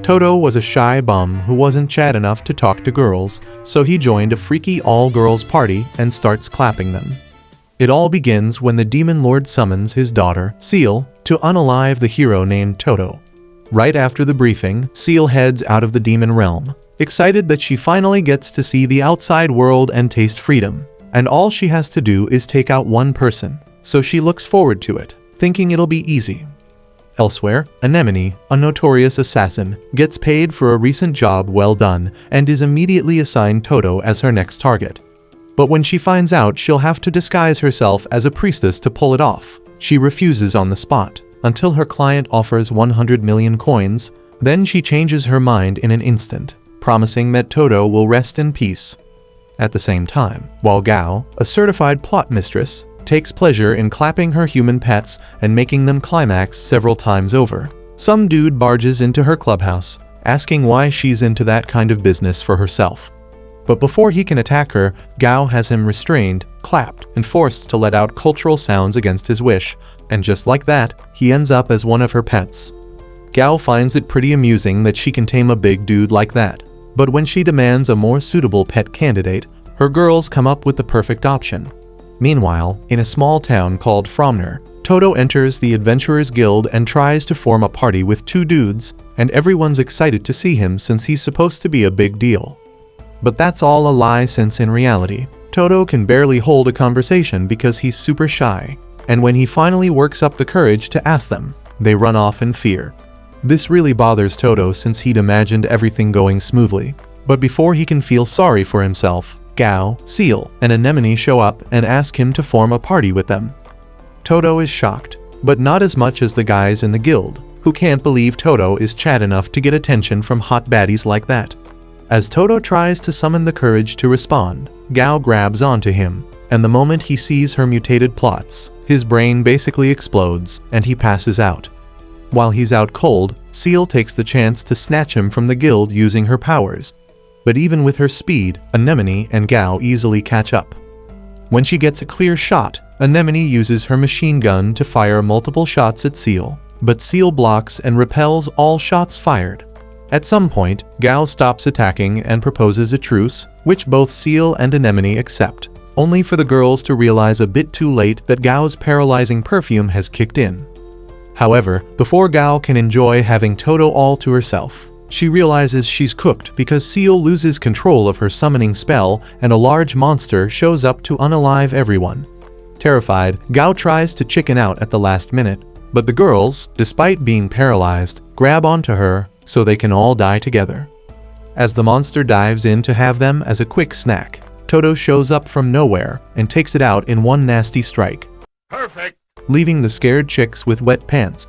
Toto was a shy bum who wasn't chat enough to talk to girls, so he joined a freaky all-girls party and starts clapping them. It all begins when the demon lord summons his daughter, Seal, to unalive the hero named Toto. Right after the briefing, Seal heads out of the demon realm, excited that she finally gets to see the outside world and taste freedom. And all she has to do is take out one person, so she looks forward to it, thinking it'll be easy. Elsewhere, Anemone, a notorious assassin, gets paid for a recent job well done and is immediately assigned Toto as her next target. But when she finds out she'll have to disguise herself as a priestess to pull it off, she refuses on the spot, until her client offers 100 million coins. Then she changes her mind in an instant, promising that Toto will rest in peace. At the same time, while Gao, a certified plot mistress, takes pleasure in clapping her human pets and making them climax several times over, some dude barges into her clubhouse, asking why she's into that kind of business for herself. But before he can attack her, Gao has him restrained, clapped, and forced to let out cultural sounds against his wish, and just like that, he ends up as one of her pets. Gao finds it pretty amusing that she can tame a big dude like that, but when she demands a more suitable pet candidate, her girls come up with the perfect option. Meanwhile, in a small town called Fromner, Toto enters the Adventurers Guild and tries to form a party with two dudes, and everyone's excited to see him since he's supposed to be a big deal. But that's all a lie, since in reality, Toto can barely hold a conversation because he's super shy, and when he finally works up the courage to ask them, they run off in fear. This really bothers Toto since he'd imagined everything going smoothly. But before he can feel sorry for himself, Gao, Seal, and Anemone show up and ask him to form a party with them. Toto is shocked, but not as much as the guys in the guild, who can't believe Toto is chat enough to get attention from hot baddies like that. As Toto tries to summon the courage to respond, Gao grabs onto him, and the moment he sees her mutated plots, his brain basically explodes and he passes out. While he's out cold, Seal takes the chance to snatch him from the guild using her powers. But even with her speed, Anemone and Gao easily catch up. When she gets a clear shot, Anemone uses her machine gun to fire multiple shots at Seal, but Seal blocks and repels all shots fired. At some point, Gao stops attacking and proposes a truce, which both Seal and Anemone accept, only for the girls to realize a bit too late that Gao's paralyzing perfume has kicked in. However, before Gao can enjoy having Toto all to herself, she realizes she's cooked because Seal loses control of her summoning spell and a large monster shows up to unalive everyone. Terrified, Gao tries to chicken out at the last minute, but the girls, despite being paralyzed, grab onto her so they can all die together. As the monster dives in to have them as a quick snack, Toto shows up from nowhere and takes it out in one nasty strike. Perfect! Leaving the scared chicks with wet pants.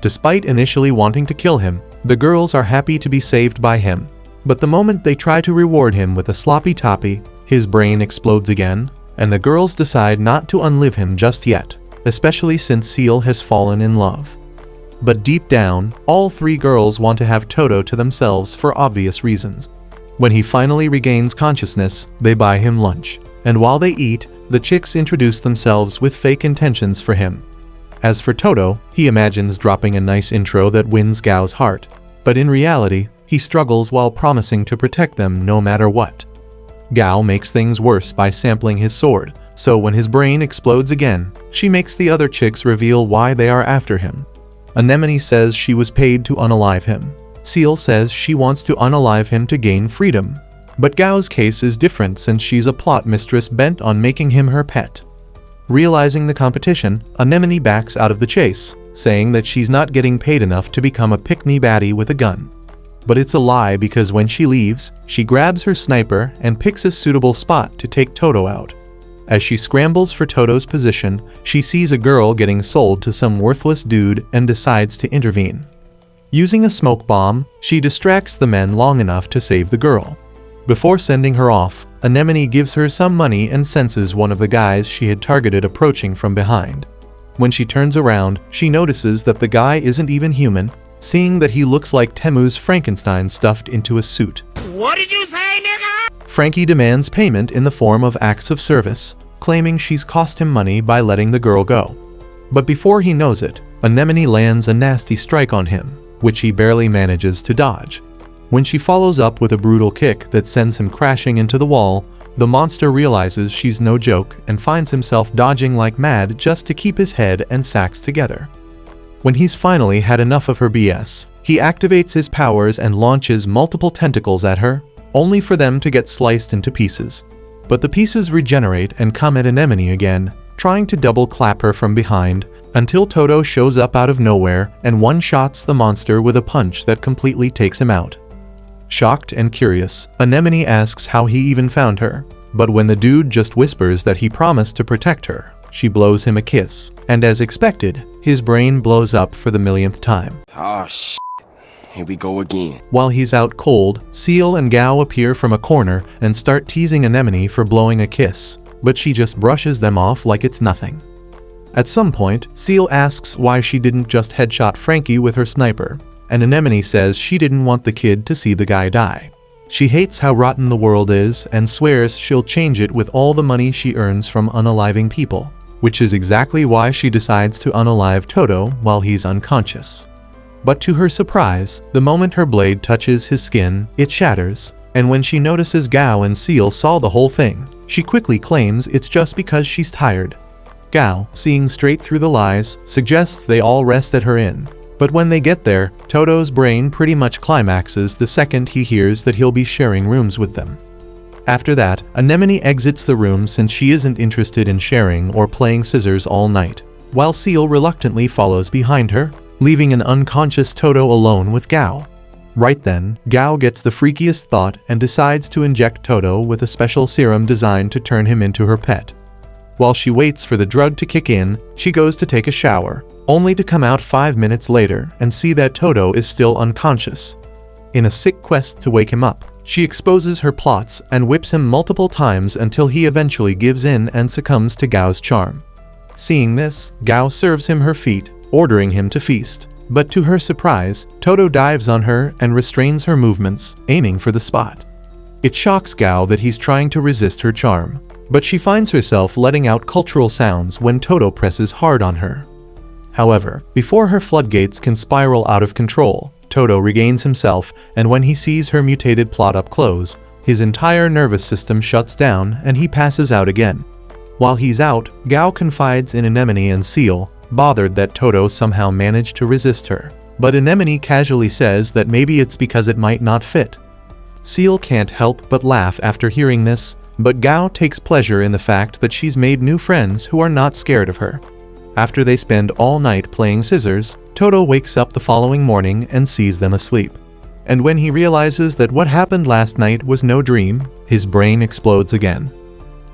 Despite initially wanting to kill him, the girls are happy to be saved by him. But the moment they try to reward him with a sloppy toppy, his brain explodes again, and the girls decide not to unlive him just yet, especially since Seal has fallen in love. But deep down, all three girls want to have Toto to themselves for obvious reasons. When he finally regains consciousness, they buy him lunch, and while they eat, the chicks introduce themselves with fake intentions for him. As for Toto, he imagines dropping a nice intro that wins Gao's heart, but in reality, he struggles while promising to protect them no matter what. Gao makes things worse by sampling his sword, so when his brain explodes again, she makes the other chicks reveal why they are after him. Anemone says she was paid to unalive him. Seal says she wants to unalive him to gain freedom. But Gao's case is different since she's a plot mistress bent on making him her pet. Realizing the competition, Anemone backs out of the chase, saying that she's not getting paid enough to become a pick-me baddie with a gun. But it's a lie because when she leaves, she grabs her sniper and picks a suitable spot to take Toto out. As she scrambles for Toto's position, she sees a girl getting sold to some worthless dude and decides to intervene. Using a smoke bomb, she distracts the men long enough to save the girl. Before sending her off, Anemone gives her some money and senses one of the guys she had targeted approaching from behind. When she turns around, she notices that the guy isn't even human, seeing that he looks like Temu's Frankenstein stuffed into a suit. What did you say, nigga? Frankie demands payment in the form of acts of service, claiming she's cost him money by letting the girl go. But before he knows it, Anemone lands a nasty strike on him, which he barely manages to dodge. When she follows up with a brutal kick that sends him crashing into the wall, the monster realizes she's no joke and finds himself dodging like mad just to keep his head and sacks together. When he's finally had enough of her BS, he activates his powers and launches multiple tentacles at her, only for them to get sliced into pieces. But the pieces regenerate and come at Anemone again, trying to double clap her from behind, until Toto shows up out of nowhere and one-shots the monster with a punch that completely takes him out. Shocked and curious, Anemone asks how he even found her, but when the dude just whispers that he promised to protect her, she blows him a kiss, and as expected, his brain blows up for the millionth time. Oh shit, here we go again. While he's out cold, Seal and Gao appear from a corner and start teasing Anemone for blowing a kiss, but she just brushes them off like it's nothing. At some point, Seal asks why she didn't just headshot Frankie with her sniper, and Anemone says she didn't want the kid to see the guy die. She hates how rotten the world is and swears she'll change it with all the money she earns from unaliving people, which is exactly why she decides to unalive Toto while he's unconscious. But to her surprise, the moment her blade touches his skin, it shatters, and when she notices Gao and Seal saw the whole thing, she quickly claims it's just because she's tired. Gao, seeing straight through the lies, suggests they all rest at her inn. But when they get there, Toto's brain pretty much climaxes the second he hears that he'll be sharing rooms with them. After that, Anemone exits the room since she isn't interested in sharing or playing scissors all night, while Seal reluctantly follows behind her, leaving an unconscious Toto alone with Gao. Right then, Gao gets the freakiest thought and decides to inject Toto with a special serum designed to turn him into her pet. While she waits for the drug to kick in, she goes to take a shower, only to come out 5 minutes later and see that Toto is still unconscious. In a sick quest to wake him up, she exposes her plots and whips him multiple times until he eventually gives in and succumbs to Gao's charm. Seeing this, Gao serves him her feet, ordering him to feast. But to her surprise, Toto dives on her and restrains her movements, aiming for the spot. It shocks Gao that he's trying to resist her charm, but she finds herself letting out cultural sounds when Toto presses hard on her. However, before her floodgates can spiral out of control, Toto regains himself, and when he sees her mutated plot up close, his entire nervous system shuts down and he passes out again. While he's out, Gao confides in Anemone and Seal, bothered that Toto somehow managed to resist her. But Anemone casually says that maybe it's because it might not fit. Seal can't help but laugh after hearing this, but Gao takes pleasure in the fact that she's made new friends who are not scared of her. After they spend all night playing scissors, Toto wakes up the following morning and sees them asleep. And when he realizes that what happened last night was no dream, his brain explodes again.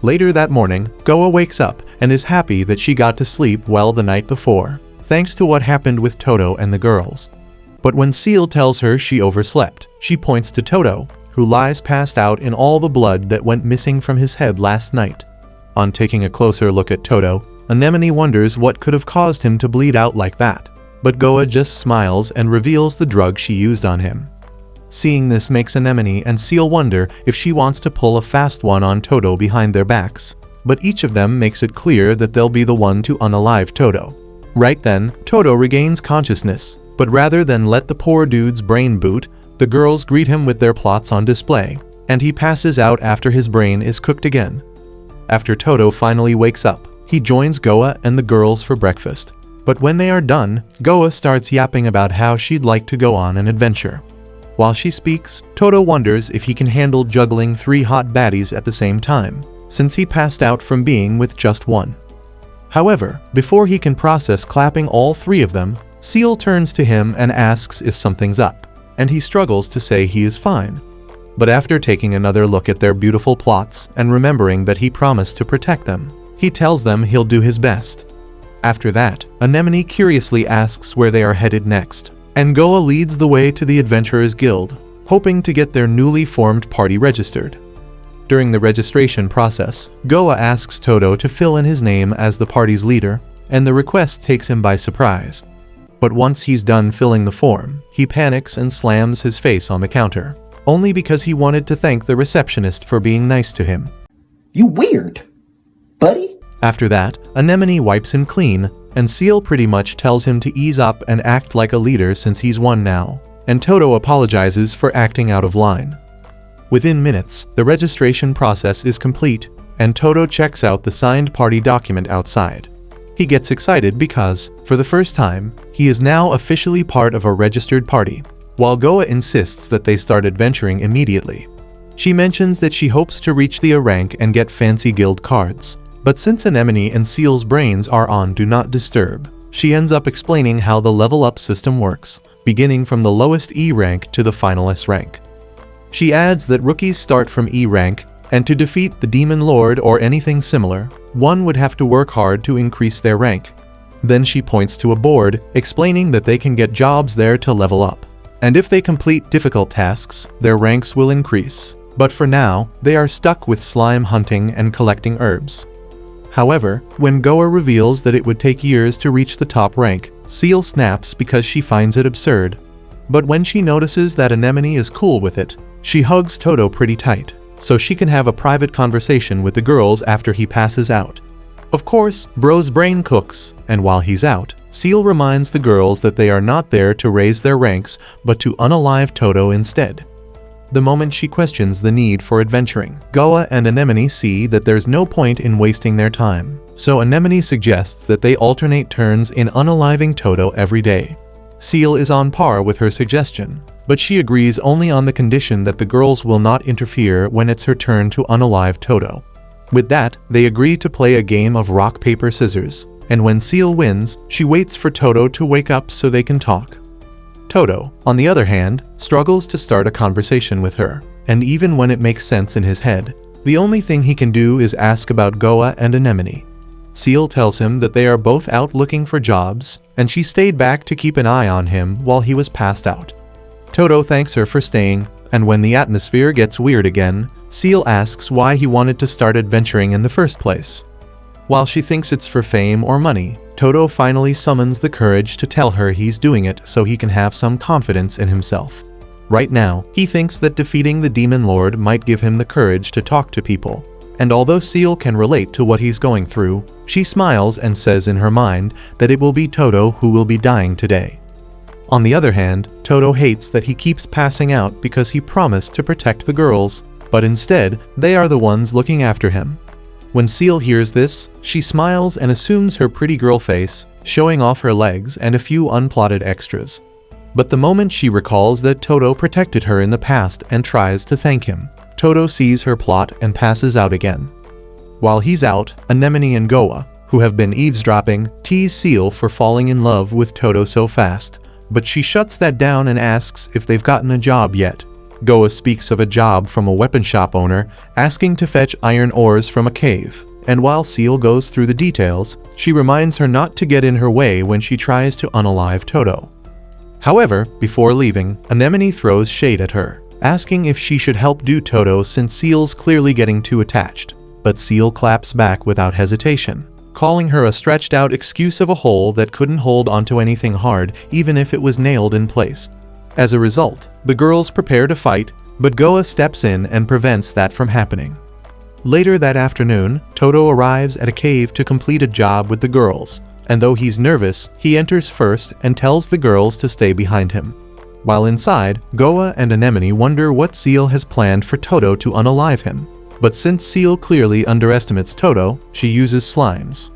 Later that morning, Goa wakes up and is happy that she got to sleep well the night before, thanks to what happened with Toto and the girls. But when Seal tells her she overslept, she points to Toto, who lies passed out in all the blood that went missing from his head last night. On taking a closer look at Toto, Anemone wonders what could have caused him to bleed out like that, but Goa just smiles and reveals the drug she used on him. Seeing this makes Anemone and Seal wonder if she wants to pull a fast one on Toto behind their backs, but each of them makes it clear that they'll be the one to unalive Toto. Right then, Toto regains consciousness, but rather than let the poor dude's brain boot, the girls greet him with their plots on display, and he passes out after his brain is cooked again. After Toto finally wakes up, he joins Goa and the girls for breakfast, but when they are done, Goa starts yapping about how she'd like to go on an adventure. While she speaks, Toto wonders if he can handle juggling 3 hot baddies at the same time, since he passed out from being with just one. However, before he can process clapping all 3 of them, Seal turns to him and asks if something's up, and he struggles to say he is fine. But after taking another look at their beautiful plots and remembering that he promised to protect them, he tells them he'll do his best. After that, Anemone curiously asks where they are headed next, and Goa leads the way to the Adventurers Guild, hoping to get their newly formed party registered. During the registration process, Goa asks Toto to fill in his name as the party's leader, and the request takes him by surprise. But once he's done filling the form, he panics and slams his face on the counter, only because he wanted to thank the receptionist for being nice to him. You weird, buddy. After that, Anemone wipes him clean, and Seal pretty much tells him to ease up and act like a leader since he's won now, and Toto apologizes for acting out of line. Within minutes, the registration process is complete, and Toto checks out the signed party document outside. He gets excited because, for the first time, he is now officially part of a registered party, while Goa insists that they start adventuring immediately. She mentions that she hopes to reach the A rank and get fancy guild cards, but since Anemone and Seal's brains are on Do Not Disturb, she ends up explaining how the level up system works, beginning from the lowest E rank to the final S rank. She adds that rookies start from E rank, and to defeat the Demon Lord or anything similar, one would have to work hard to increase their rank. Then she points to a board, explaining that they can get jobs there to level up, and if they complete difficult tasks, their ranks will increase. But for now, they are stuck with slime hunting and collecting herbs. However, when Goa reveals that it would take years to reach the top rank, Seal snaps because she finds it absurd. But when she notices that Anemone is cool with it, she hugs Toto pretty tight, so she can have a private conversation with the girls after he passes out. Of course, Bro's brain cooks, and while he's out, Seal reminds the girls that they are not there to raise their ranks, but to unalive Toto instead. The moment she questions the need for adventuring, Goa and Anemone see that there's no point in wasting their time, so Anemone suggests that they alternate turns in unaliving Toto every day. Seal is on par with her suggestion, but she agrees only on the condition that the girls will not interfere when it's her turn to unalive Toto. With that, they agree to play a game of rock, paper, scissors, and when Seal wins, she waits for Toto to wake up so they can talk. Toto, on the other hand, struggles to start a conversation with her, and even when it makes sense in his head, the only thing he can do is ask about Goa and Anemone. Seal tells him that they are both out looking for jobs, and she stayed back to keep an eye on him while he was passed out. Toto thanks her for staying, and when the atmosphere gets weird again, Seal asks why he wanted to start adventuring in the first place. While she thinks it's for fame or money, Toto finally summons the courage to tell her he's doing it so he can have some confidence in himself. Right now, he thinks that defeating the Demon Lord might give him the courage to talk to people, and although Seal can relate to what he's going through, she smiles and says in her mind that it will be Toto who will be dying today. On the other hand, Toto hates that he keeps passing out because he promised to protect the girls, but instead, they are the ones looking after him. When Seal hears this, she smiles and assumes her pretty girl face, showing off her legs and a few unplotted extras. But the moment she recalls that Toto protected her in the past and tries to thank him, Toto sees her plot and passes out again. While he's out, Anemone and Goa, who have been eavesdropping, tease Seal for falling in love with Toto so fast, but she shuts that down and asks if they've gotten a job yet. Goa speaks of a job from a weapon shop owner, asking to fetch iron ores from a cave, and while Seal goes through the details, she reminds her not to get in her way when she tries to unalive Toto. However, before leaving, Anemone throws shade at her, asking if she should help do Toto since Seal's clearly getting too attached, but Seal claps back without hesitation, calling her a stretched-out excuse of a hole that couldn't hold onto anything hard even if it was nailed in place. As a result, the girls prepare to fight, but Goa steps in and prevents that from happening. Later that afternoon, Toto arrives at a cave to complete a job with the girls, and though he's nervous, he enters first and tells the girls to stay behind him. While inside, Goa and Anemone wonder what Seal has planned for Toto to unalive him, but since Seal clearly underestimates Toto, she uses slimes.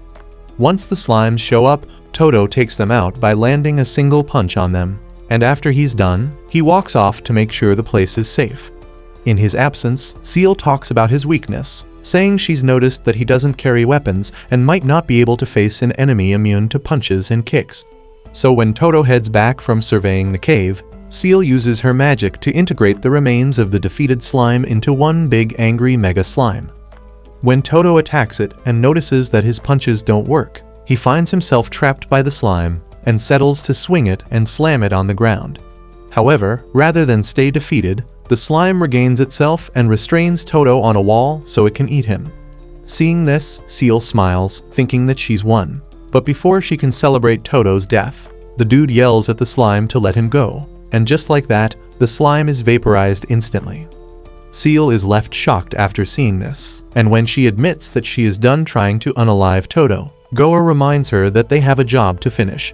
Once the slimes show up, Toto takes them out by landing a single punch on them, and after he's done, he walks off to make sure the place is safe. In his absence, Seal talks about his weakness, saying she's noticed that he doesn't carry weapons and might not be able to face an enemy immune to punches and kicks. So when Toto heads back from surveying the cave, Seal uses her magic to integrate the remains of the defeated slime into one big angry mega slime. When Toto attacks it and notices that his punches don't work, he finds himself trapped by the slime and settles to swing it and slam it on the ground. However, rather than stay defeated, the slime regains itself and restrains Toto on a wall so it can eat him. Seeing this, Seal smiles, thinking that she's won. But before she can celebrate Toto's death, the dude yells at the slime to let him go, and just like that, the slime is vaporized instantly. Seal is left shocked after seeing this, and when she admits that she is done trying to unalive Toto, Goa reminds her that they have a job to finish.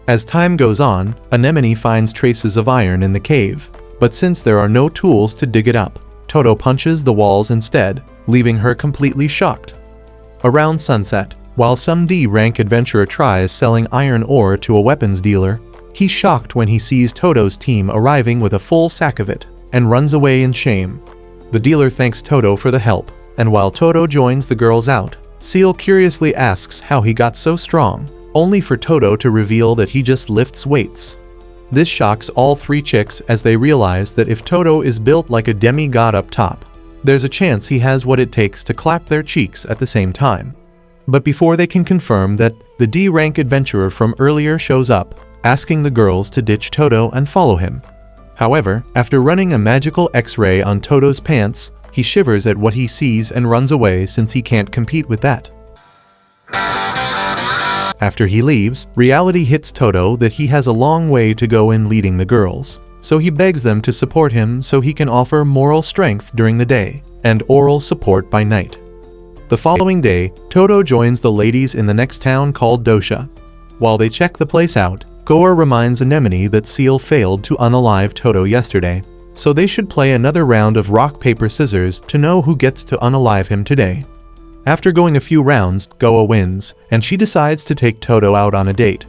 As time goes on, Anemone finds traces of iron in the cave, but since there are no tools to dig it up, Toto punches the walls instead, leaving her completely shocked. Around sunset, while some D-rank adventurer tries selling iron ore to a weapons dealer, he's shocked when he sees Toto's team arriving with a full sack of it, and runs away in shame. The dealer thanks Toto for the help, and while Toto joins the girls out, Seal curiously asks how he got so strong, only for Toto to reveal that he just lifts weights. This shocks all three chicks as they realize that if Toto is built like a demigod up top, there's a chance he has what it takes to clap their cheeks at the same time. But before they can confirm that, the D-rank adventurer from earlier shows up, asking the girls to ditch Toto and follow him. However, after running a magical X-ray on Toto's pants, he shivers at what he sees and runs away since he can't compete with that. After he leaves, reality hits Toto that he has a long way to go in leading the girls, so he begs them to support him so he can offer moral strength during the day, and oral support by night. The following day, Toto joins the ladies in the next town called Dosha. While they check the place out, Goa reminds Anemone that Seal failed to unalive Toto yesterday, so they should play another round of rock paper scissors to know who gets to unalive him today. After going a few rounds, Goa wins, and she decides to take Toto out on a date.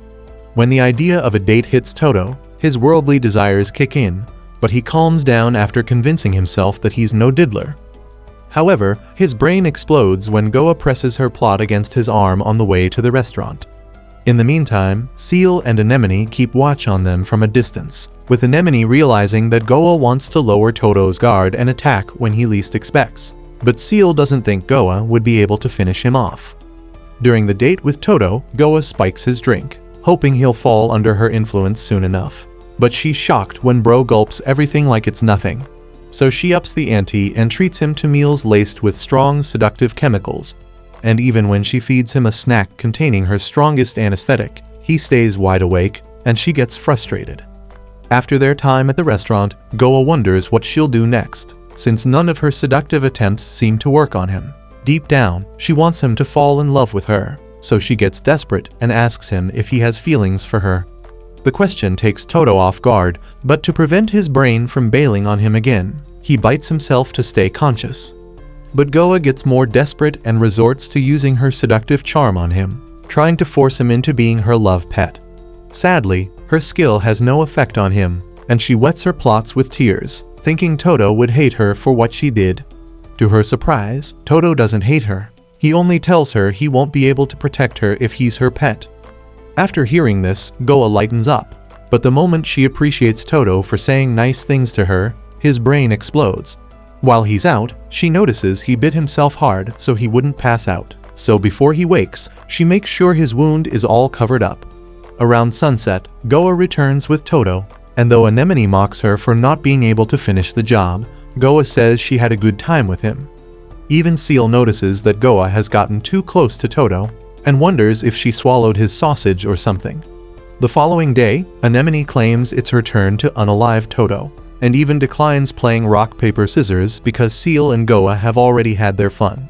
When the idea of a date hits Toto, his worldly desires kick in, but he calms down after convincing himself that he's no diddler. However, his brain explodes when Goa presses her plot against his arm on the way to the restaurant. In the meantime, Seal and Anemone keep watch on them from a distance, with Anemone realizing that Goa wants to lower Toto's guard and attack when he least expects. But Seal doesn't think Goa would be able to finish him off. During the date with Toto, Goa spikes his drink, hoping he'll fall under her influence soon enough. But she's shocked when Bro gulps everything like it's nothing. So she ups the ante and treats him to meals laced with strong seductive chemicals. And even when she feeds him a snack containing her strongest anesthetic, he stays wide awake, and she gets frustrated. After their time at the restaurant, Goa wonders what she'll do next, since none of her seductive attempts seem to work on him. Deep down, she wants him to fall in love with her, so she gets desperate and asks him if he has feelings for her. The question takes Toto off guard, but to prevent his brain from bailing on him again, he bites himself to stay conscious. But Goa gets more desperate and resorts to using her seductive charm on him, trying to force him into being her love pet. Sadly, her skill has no effect on him, and she wets her plots with tears, thinking Toto would hate her for what she did. To her surprise, Toto doesn't hate her. He only tells her he won't be able to protect her if he's her pet. After hearing this, Goa lightens up, but the moment she appreciates Toto for saying nice things to her, his brain explodes. While he's out, she notices he bit himself hard so he wouldn't pass out, so before he wakes, she makes sure his wound is all covered up. Around sunset, Goa returns with Toto, and though Anemone mocks her for not being able to finish the job, Goa says she had a good time with him. Even Seal notices that Goa has gotten too close to Toto, and wonders if she swallowed his sausage or something. The following day, Anemone claims it's her turn to unalive Toto, and even declines playing rock paper scissors because Seal and Goa have already had their fun.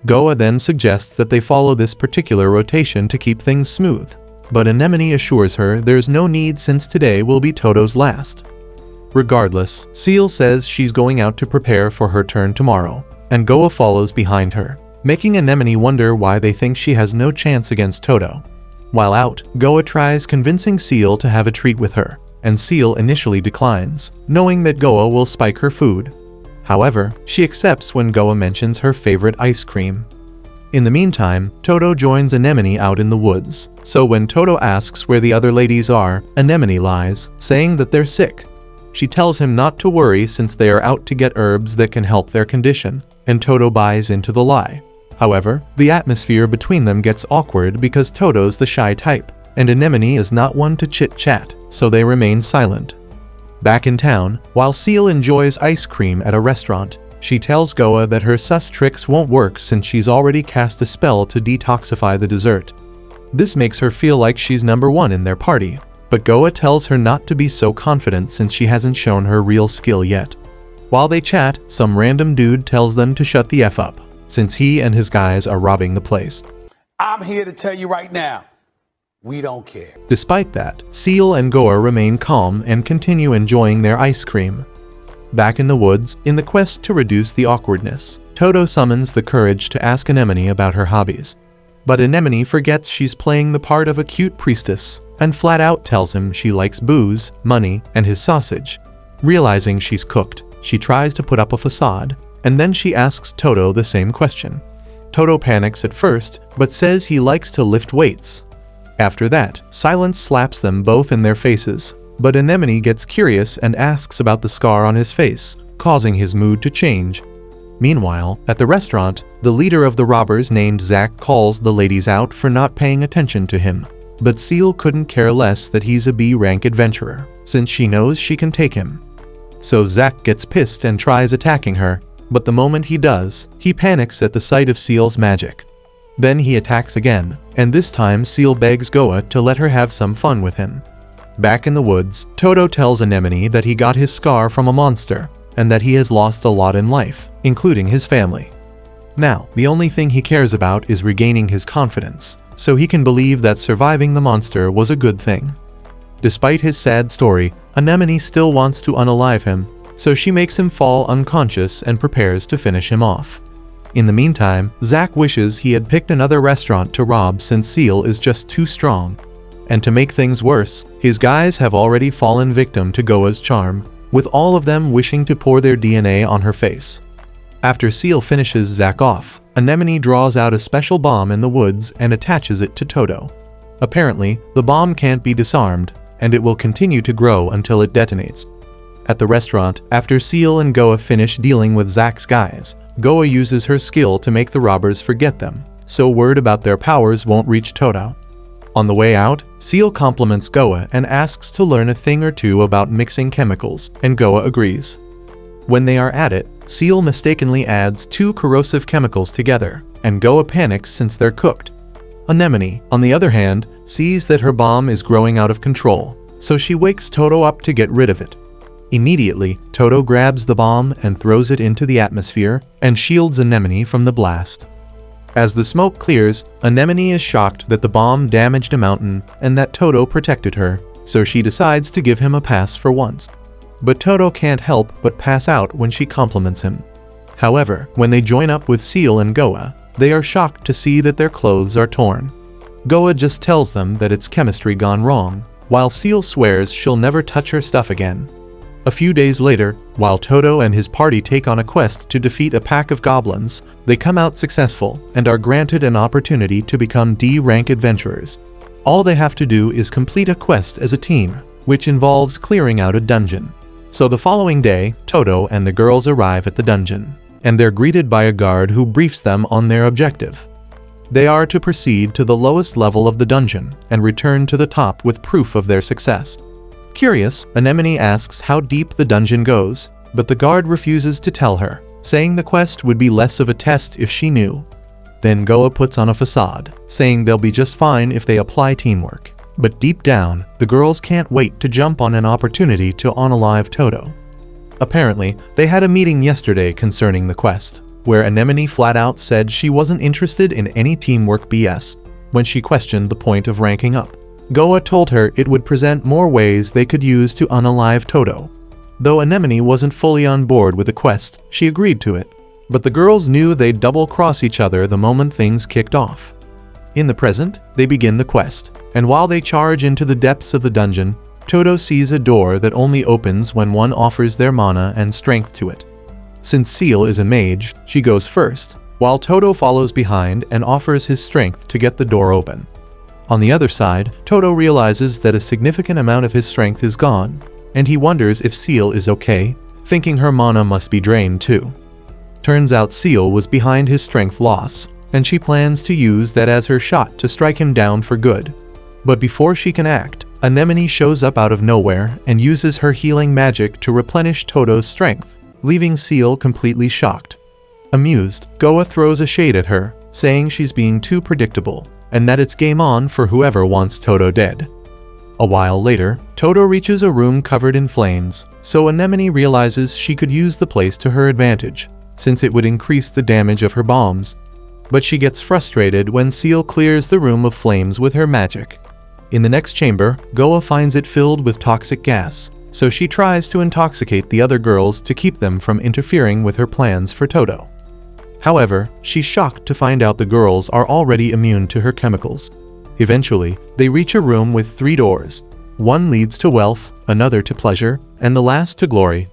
Goa then suggests that they follow this particular rotation to keep things smooth, but Anemone assures her there's no need since today will be Toto's last. Regardless, Seal says she's going out to prepare for her turn tomorrow, and Goa follows behind her, making Anemone wonder why they think she has no chance against Toto. While out, Goa tries convincing Seal to have a treat with her, and Seal initially declines, knowing that Goa will spike her food. However, she accepts when Goa mentions her favorite ice cream. In the meantime, Toto joins Anemone out in the woods, so when Toto asks where the other ladies are, Anemone lies, saying that they're sick. She tells him not to worry since they are out to get herbs that can help their condition, and Toto buys into the lie. However, the atmosphere between them gets awkward because Toto's the shy type, and Anemone is not one to chit-chat, so they remain silent. Back in town, while Seal enjoys ice cream at a restaurant, she tells Goa that her sus tricks won't work since she's already cast a spell to detoxify the dessert. This makes her feel like she's number one in their party, but Goa tells her not to be so confident since she hasn't shown her real skill yet. While they chat, some random dude tells them to shut the F up, since he and his guys are robbing the place. I'm here to tell you right now, we don't care. Despite that, Seal and Goa remain calm and continue enjoying their ice cream. Back in the woods, in the quest to reduce the awkwardness, Toto summons the courage to ask Anemone about her hobbies. But Anemone forgets she's playing the part of a cute priestess and flat out tells him she likes booze, money, and his sausage. Realizing she's cooked, she tries to put up a facade, and then she asks Toto the same question. Toto panics at first, but says he likes to lift weights. After that, Silence slaps them both in their faces, but Anemone gets curious and asks about the scar on his face, causing his mood to change. Meanwhile, at the restaurant, the leader of the robbers named Zack calls the ladies out for not paying attention to him. But Seal couldn't care less that he's a B-rank adventurer, since she knows she can take him. So Zack gets pissed and tries attacking her, but the moment he does, he panics at the sight of Seal's magic. Then he attacks again, and this time Seal begs Goa to let her have some fun with him. Back in the woods, Toto tells Anemone that he got his scar from a monster, and that he has lost a lot in life, including his family. Now, the only thing he cares about is regaining his confidence, so he can believe that surviving the monster was a good thing. Despite his sad story, Anemone still wants to unalive him, so she makes him fall unconscious and prepares to finish him off. In the meantime, Zack wishes he had picked another restaurant to rob since Seal is just too strong. And to make things worse, his guys have already fallen victim to Goa's charm, with all of them wishing to pour their DNA on her face. After Seal finishes Zack off, Anemone draws out a special bomb in the woods and attaches it to Toto. Apparently, the bomb can't be disarmed, and it will continue to grow until it detonates. At the restaurant, after Seal and Goa finish dealing with Zack's guys, Goa uses her skill to make the robbers forget them, so word about their powers won't reach Toto. On the way out, Seal compliments Goa and asks to learn a thing or two about mixing chemicals, and Goa agrees. When they are at it, Seal mistakenly adds 2 corrosive chemicals together, and Goa panics since they're cooked. Anemone, on the other hand, sees that her bomb is growing out of control, so she wakes Toto up to get rid of it. Immediately, Toto grabs the bomb and throws it into the atmosphere and shields Anemone from the blast. As the smoke clears, Anemone is shocked that the bomb damaged a mountain and that Toto protected her, so she decides to give him a pass for once. But Toto can't help but pass out when she compliments him. However, when they join up with Seal and Goa, they are shocked to see that their clothes are torn. Goa just tells them that it's chemistry gone wrong, while Seal swears she'll never touch her stuff again. A few days later, while Toto and his party take on a quest to defeat a pack of goblins, they come out successful and are granted an opportunity to become D-rank adventurers. All they have to do is complete a quest as a team, which involves clearing out a dungeon. So the following day, Toto and the girls arrive at the dungeon, and they're greeted by a guard who briefs them on their objective. They are to proceed to the lowest level of the dungeon and return to the top with proof of their success. Curious, Anemone asks how deep the dungeon goes, but the guard refuses to tell her, saying the quest would be less of a test if she knew. Then Goa puts on a facade, saying they'll be just fine if they apply teamwork. But deep down, the girls can't wait to jump on an opportunity to unalive Toto. Apparently, they had a meeting yesterday concerning the quest, where Anemone flat out said she wasn't interested in any teamwork BS when she questioned the point of ranking up. Goa told her it would present more ways they could use to unalive Toto. Though Anemone wasn't fully on board with the quest, she agreed to it. But the girls knew they'd double-cross each other the moment things kicked off. In the present, they begin the quest, and while they charge into the depths of the dungeon, Toto sees a door that only opens when one offers their mana and strength to it. Since Seal is a mage, she goes first, while Toto follows behind and offers his strength to get the door open. On the other side, Toto realizes that a significant amount of his strength is gone, and he wonders if Seal is okay, thinking her mana must be drained too. Turns out Seal was behind his strength loss, and she plans to use that as her shot to strike him down for good. But before she can act, Anemone shows up out of nowhere and uses her healing magic to replenish Toto's strength, leaving Seal completely shocked. Amused, Goa throws a shade at her, saying she's being too predictable, and that it's game on for whoever wants Toto dead. A while later, Toto reaches a room covered in flames, so Anemone realizes she could use the place to her advantage, since it would increase the damage of her bombs. but she gets frustrated when Seal clears the room of flames with her magic. In the next chamber, Goa finds it filled with toxic gas, so she tries to intoxicate the other girls to keep them from interfering with her plans for Toto. However, she's shocked to find out the girls are already immune to her chemicals. Eventually, they reach a room with 3 doors. One leads to wealth, another to pleasure, and the last to glory.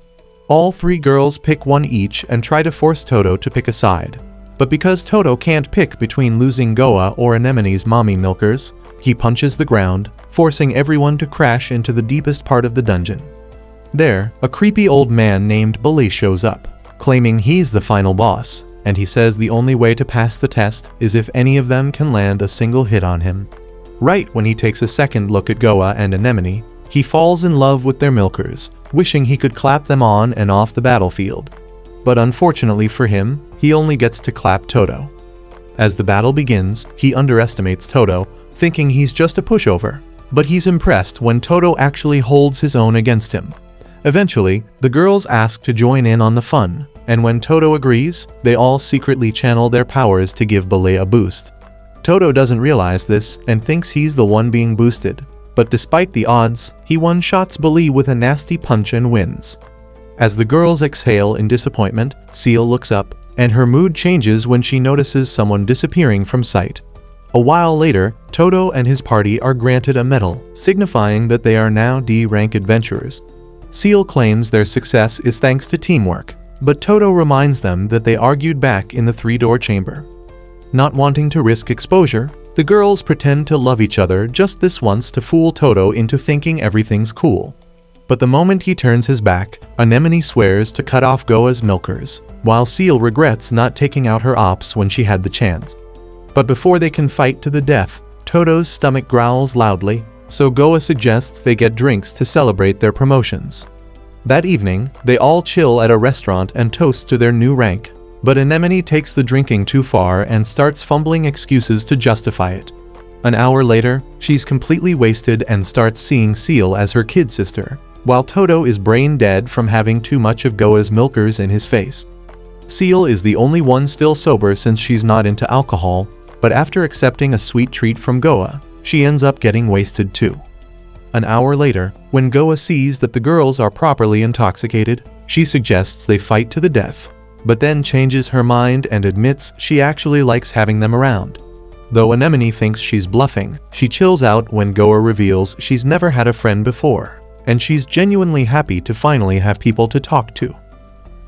All 3 girls pick one each and try to force Toto to pick a side. But because Toto can't pick between losing Goa or Anemone's mommy milkers, he punches the ground, forcing everyone to crash into the deepest part of the dungeon. There, a creepy old man named Bully shows up, claiming he's the final boss, and he says the only way to pass the test is if any of them can land a single hit on him. Right when he takes a second look at Goa and Anemone, he falls in love with their milkers, wishing he could clap them on and off the battlefield. But unfortunately for him, he only gets to clap Toto. As the battle begins, he underestimates Toto, thinking he's just a pushover, but he's impressed when Toto actually holds his own against him. Eventually, the girls ask to join in on the fun, and when Toto agrees, they all secretly channel their powers to give Bully a boost. Toto doesn't realize this and thinks he's the one being boosted, but despite the odds, he one-shots Bully with a nasty punch and wins. As the girls exhale in disappointment, Seal looks up, and her mood changes when she notices someone disappearing from sight. A while later, Toto and his party are granted a medal, signifying that they are now D-rank adventurers. Seal claims their success is thanks to teamwork, but Toto reminds them that they argued back in the 3-door chamber. Not wanting to risk exposure, the girls pretend to love each other just this once to fool Toto into thinking everything's cool. But the moment he turns his back, Anemone swears to cut off Goa's milkers, while Seal regrets not taking out her ops when she had the chance. But before they can fight to the death, Toto's stomach growls loudly, so Goa suggests they get drinks to celebrate their promotions. That evening, they all chill at a restaurant and toast to their new rank, but Anemone takes the drinking too far and starts fumbling excuses to justify it. An hour later, she's completely wasted and starts seeing Seal as her kid sister, while Toto is brain dead from having too much of Goa's milkers in his face. Seal is the only one still sober since she's not into alcohol, but after accepting a sweet treat from Goa, she ends up getting wasted too. An hour later, when Goa sees that the girls are properly intoxicated, she suggests they fight to the death, but then changes her mind and admits she actually likes having them around. Though Anemone thinks she's bluffing, she chills out when Goa reveals she's never had a friend before, and she's genuinely happy to finally have people to talk to.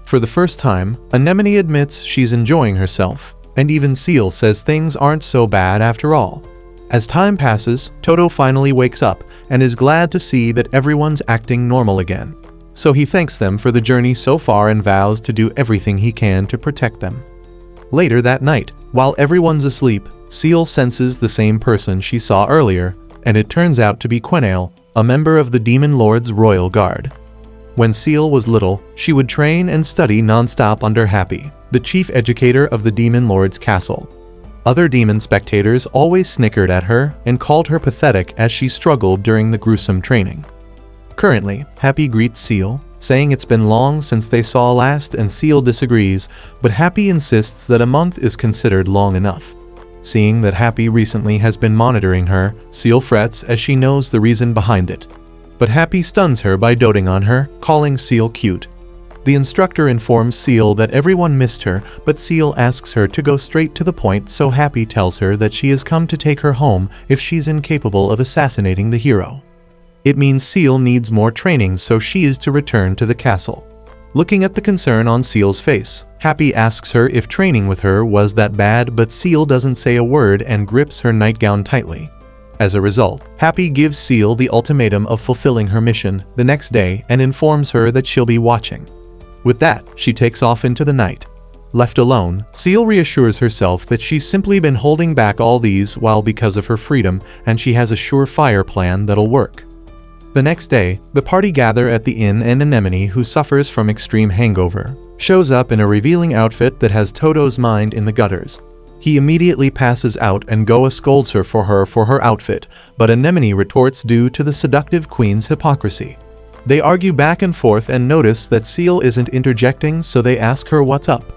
For the first time, Anemone admits she's enjoying herself, and even Seal says things aren't so bad after all. As time passes, Toto finally wakes up and is glad to see that everyone's acting normal again. So he thanks them for the journey so far and vows to do everything he can to protect them. Later that night, while everyone's asleep, Seal senses the same person she saw earlier, and it turns out to be Quenale, a member of the Demon Lord's Royal Guard. When Seal was little, she would train and study non-stop under Happy, the chief educator of the Demon Lord's castle. Other demon spectators always snickered at her and called her pathetic as she struggled during the gruesome training. Currently, Happy greets Seal, saying it's been long since they saw last, and Seal disagrees, but Happy insists that a month is considered long enough. Seeing that Happy recently has been monitoring her, Seal frets as she knows the reason behind it. But Happy stuns her by doting on her, calling Seal cute. The instructor informs Seal that everyone missed her, but Seal asks her to go straight to the point, so Happy tells her that she has come to take her home if she's incapable of assassinating the hero. It means Seal needs more training, so she is to return to the castle. Looking at the concern on Seal's face, Happy asks her if training with her was that bad, but Seal doesn't say a word and grips her nightgown tightly. As a result, Happy gives Seal the ultimatum of fulfilling her mission the next day and informs her that she'll be watching. With that, she takes off into the night. Left alone, Seal reassures herself that she's simply been holding back all these while because of her freedom, and she has a surefire plan that'll work. The next day, the party gather at the inn, and Anemone, who suffers from extreme hangover, shows up in a revealing outfit that has Toto's mind in the gutters. He immediately passes out and Goa scolds her for her outfit, but Anemone retorts due to the seductive queen's hypocrisy. They argue back and forth and notice that Seal isn't interjecting, so they ask her what's up.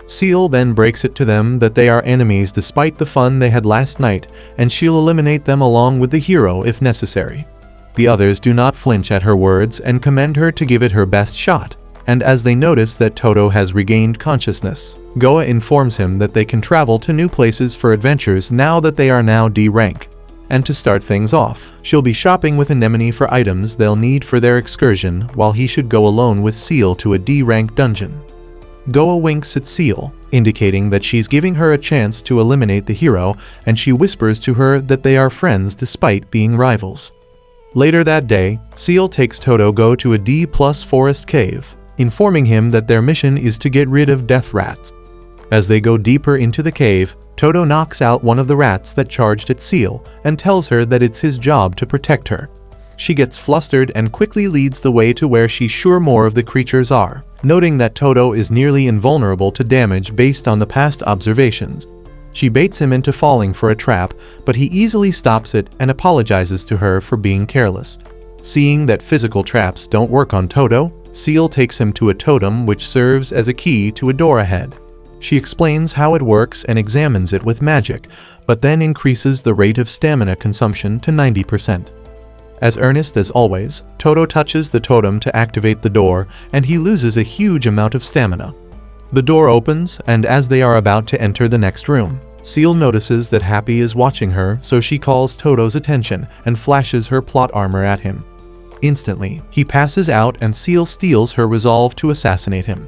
Seal then breaks it to them that they are enemies despite the fun they had last night, and she'll eliminate them along with the hero if necessary. The others do not flinch at her words and commend her to give it her best shot, and as they notice that Toto has regained consciousness, Goa informs him that they can travel to new places for adventures now that they are now D rank. And to start things off, she'll be shopping with Anemone for items they'll need for their excursion, while he should go alone with Seal to a D rank dungeon. Goa winks at Seal, indicating that she's giving her a chance to eliminate the hero, and she whispers to her that they are friends despite being rivals. Later that day, Seal takes Toto go to a D+ forest cave, informing him that their mission is to get rid of death rats. As they go deeper into the cave, Toto knocks out one of the rats that charged at Seal and tells her that it's his job to protect her. She gets flustered and quickly leads the way to where she's sure more of the creatures are, noting that Toto is nearly invulnerable to damage based on the past observations. She baits him into falling for a trap, but he easily stops it and apologizes to her for being careless. Seeing that physical traps don't work on Toto, Seal takes him to a totem which serves as a key to a door ahead. She explains how it works and examines it with magic, but then increases the rate of stamina consumption to 90%. As earnest as always, Toto touches the totem to activate the door, and he loses a huge amount of stamina. The door opens, and as they are about to enter the next room, Seal notices that Happy is watching her, so she calls Toto's attention and flashes her plot armor at him. Instantly, he passes out and Seal steals her resolve to assassinate him.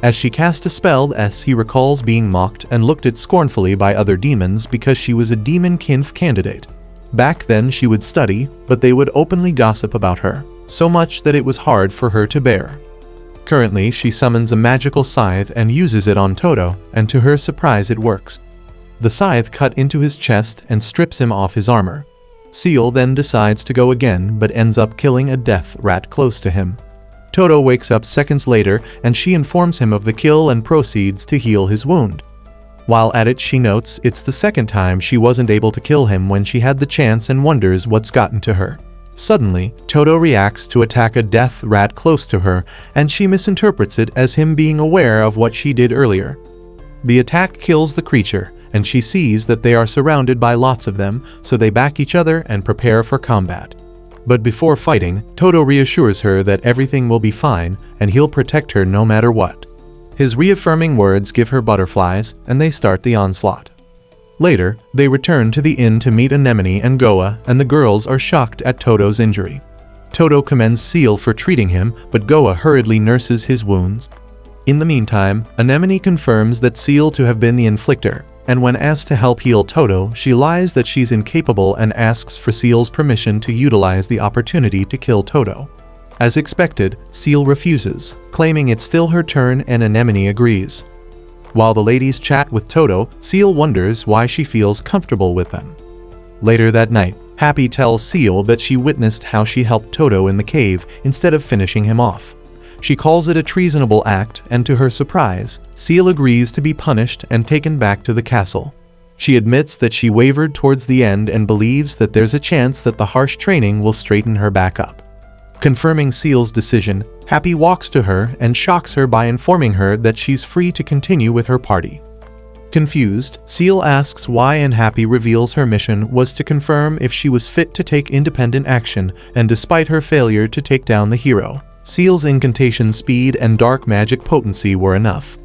As she cast a spell, as he recalls being mocked and looked at scornfully by other demons because she was a demon kinf candidate. Back then she would study, but they would openly gossip about her, so much that it was hard for her to bear. Currently, she summons a magical scythe and uses it on Toto, and to her surprise it works. The scythe cut into his chest and strips him off his armor. Seal then decides to go again but ends up killing a death rat close to him. Toto wakes up seconds later and she informs him of the kill and proceeds to heal his wound. While at it, she notes it's the second time she wasn't able to kill him when she had the chance and wonders what's gotten to her. Suddenly, Toto reacts to attack a death rat close to her, and she misinterprets it as him being aware of what she did earlier. The attack kills the creature, and she sees that they are surrounded by lots of them, so they back each other and prepare for combat. But before fighting, Toto reassures her that everything will be fine and he'll protect her no matter what. His reaffirming words give her butterflies, and they start the onslaught. Later, they return to the inn to meet Anemone and Goa, and the girls are shocked at Toto's injury. Toto commends Seal for treating him, but Goa hurriedly nurses his wounds. In the meantime, Anemone confirms that Seal to have been the inflictor, and when asked to help heal Toto, she lies that she's incapable and asks for Seal's permission to utilize the opportunity to kill Toto. As expected, Seal refuses, claiming it's still her turn, and Anemone agrees. While the ladies chat with Toto, Seal wonders why she feels comfortable with them. Later that night, Happy tells Seal that she witnessed how she helped Toto in the cave instead of finishing him off. She calls it a treasonable act, and to her surprise, Seal agrees to be punished and taken back to the castle. She admits that she wavered towards the end and believes that there's a chance that the harsh training will straighten her back up. Confirming Seal's decision, Happy walks to her and shocks her by informing her that she's free to continue with her party. Confused, Seal asks why, and Happy reveals her mission was to confirm if she was fit to take independent action, and despite her failure to take down the hero, Seal's incantation speed and dark magic potency were enough.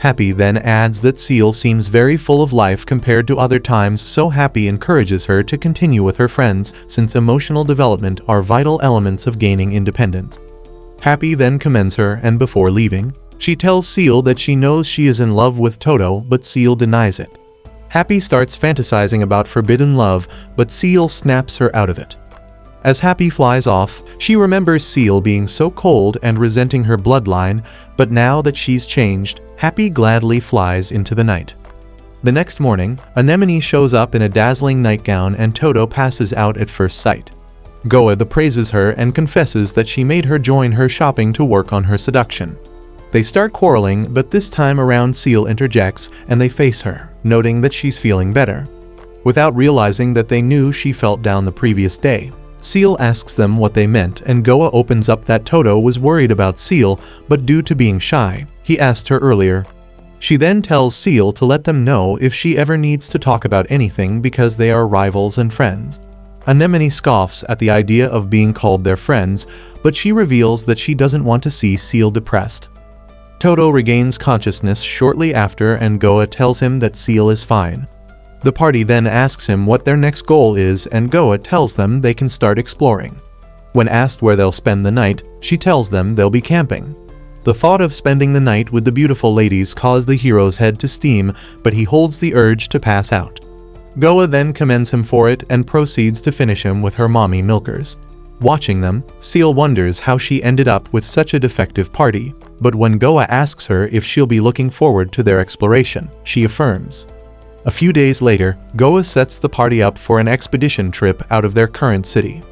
Happy then adds that Seal seems very full of life compared to other times, so Happy encourages her to continue with her friends since emotional development are vital elements of gaining independence. Happy then commends her, and before leaving, she tells Seal that she knows she is in love with Toto, but Seal denies it. Happy starts fantasizing about forbidden love, but Seal snaps her out of it. As Happy flies off, she remembers Seal being so cold and resenting her bloodline, but now that she's changed, Happy gladly flies into the night. The next morning, Anemone shows up in a dazzling nightgown and Toto passes out at first sight. Goa praises her and confesses that she made her join her shopping to work on her seduction. They start quarreling, but this time around Seal interjects and they face her, noting that she's feeling better. Without realizing that they knew she felt down the previous day, Seal asks them what they meant, and Goa opens up that Toto was worried about Seal, but due to being shy, he asked her earlier. She then tells Seal to let them know if she ever needs to talk about anything because they are rivals and friends. Anemone scoffs at the idea of being called their friends, but she reveals that she doesn't want to see Seal depressed. Toto regains consciousness shortly after and Goa tells him that Seal is fine. The party then asks him what their next goal is and Goa tells them they can start exploring. When asked where they'll spend the night, she tells them they'll be camping. The thought of spending the night with the beautiful ladies causes the hero's head to steam, but he holds the urge to pass out. Goa then commends him for it and proceeds to finish him with her mommy milkers. Watching them, Seal wonders how she ended up with such a defective party, but when Goa asks her if she'll be looking forward to their exploration, she affirms. A few days later, Goa sets the party up for an expedition trip out of their current city.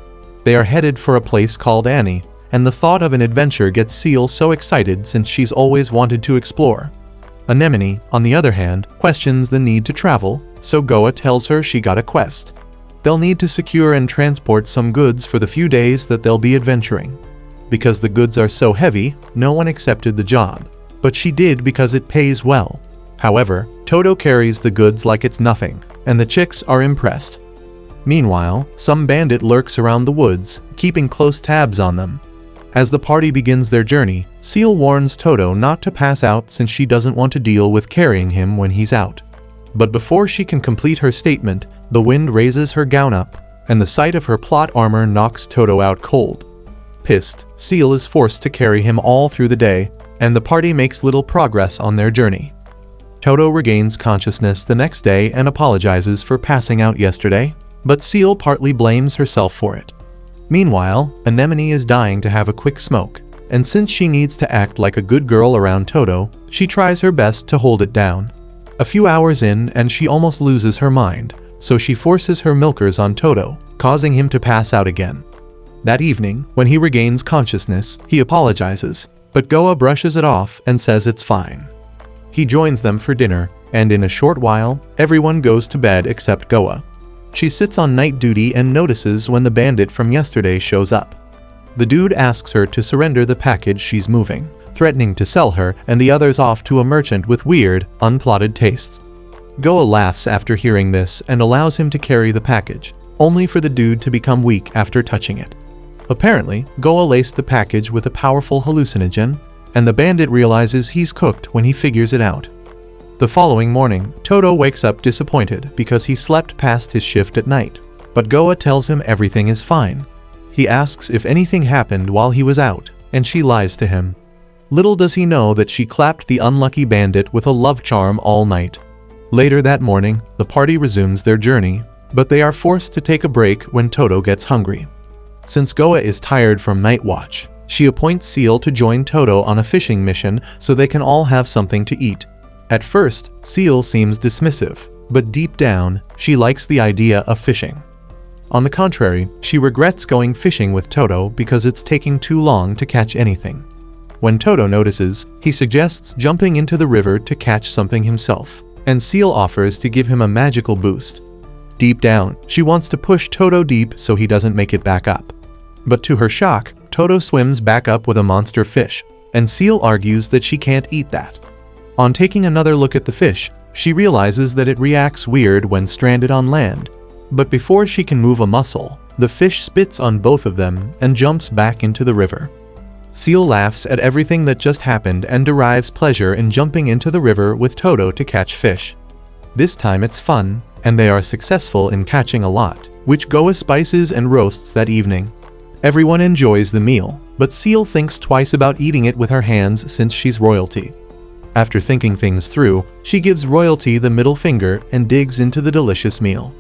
They are headed for a place called Annie, and the thought of an adventure gets Seal so excited since she's always wanted to explore. Anemone, on the other hand, questions the need to travel, so Goa tells her she got a quest. They'll need to secure and transport some goods for the few days that they'll be adventuring. Because the goods are so heavy, no one accepted the job, but she did because it pays well. However, Toto carries the goods like it's nothing, and the chicks are impressed. Meanwhile, some bandit lurks around the woods, keeping close tabs on them. As the party begins their journey, Seal warns Toto not to pass out since she doesn't want to deal with carrying him when he's out. But before she can complete her statement, the wind raises her gown up, and the sight of her plot armor knocks Toto out cold. Pissed, Seal is forced to carry him all through the day, and the party makes little progress on their journey. Toto regains consciousness the next day and apologizes for passing out yesterday, but Seal partly blames herself for it. Meanwhile, Anemone is dying to have a quick smoke, and since she needs to act like a good girl around Toto, she tries her best to hold it down. A few hours in and she almost loses her mind, so she forces her milkers on Toto, causing him to pass out again. That evening, when he regains consciousness, he apologizes, but Goa brushes it off and says it's fine. He joins them for dinner, and in a short while, everyone goes to bed except Goa. She sits on night duty and notices when the bandit from yesterday shows up. The dude asks her to surrender the package she's moving, threatening to sell her and the others off to a merchant with weird, unplotted tastes. Goa laughs after hearing this and allows him to carry the package, only for the dude to become weak after touching it. Apparently, Goa laced the package with a powerful hallucinogen, and the bandit realizes he's cooked when he figures it out. The following morning, Toto wakes up disappointed because he slept past his shift at night, but Goa tells him everything is fine. He asks if anything happened while he was out, and she lies to him. Little does he know that she clapped the unlucky bandit with a love charm all night. Later that morning, the party resumes their journey, but they are forced to take a break when Toto gets hungry. Since Goa is tired from night watch, she appoints Seal to join Toto on a fishing mission so they can all have something to eat. At first, Seal seems dismissive, but deep down, she likes the idea of fishing. On the contrary, she regrets going fishing with Toto because it's taking too long to catch anything. When Toto notices, he suggests jumping into the river to catch something himself, and Seal offers to give him a magical boost. Deep down, she wants to push Toto deep so he doesn't make it back up. But to her shock, Toto swims back up with a monster fish, and Seal argues that she can't eat that. On taking another look at the fish, she realizes that it reacts weird when stranded on land. But before she can move a muscle, the fish spits on both of them and jumps back into the river. Seal laughs at everything that just happened and derives pleasure in jumping into the river with Toto to catch fish. This time it's fun, and they are successful in catching a lot, which Goa spices and roasts that evening. Everyone enjoys the meal, but Seal thinks twice about eating it with her hands since she's royalty. After thinking things through, she gives royalty the middle finger and digs into the delicious meal.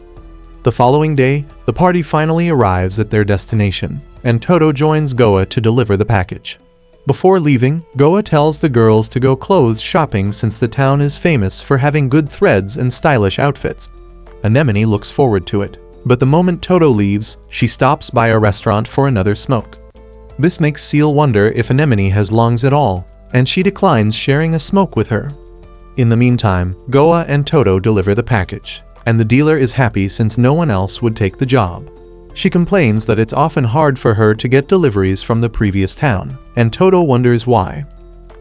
The following day, the party finally arrives at their destination, and Toto joins Goa to deliver the package. Before leaving, Goa tells the girls to go clothes shopping since the town is famous for having good threads and stylish outfits. Anemone looks forward to it, but the moment Toto leaves, she stops by a restaurant for another smoke. This makes Seal wonder if Anemone has lungs at all, and she declines sharing a smoke with her. In the meantime, Goa and Toto deliver the package, and the dealer is happy since no one else would take the job. She complains that it's often hard for her to get deliveries from the previous town, and Toto wonders why.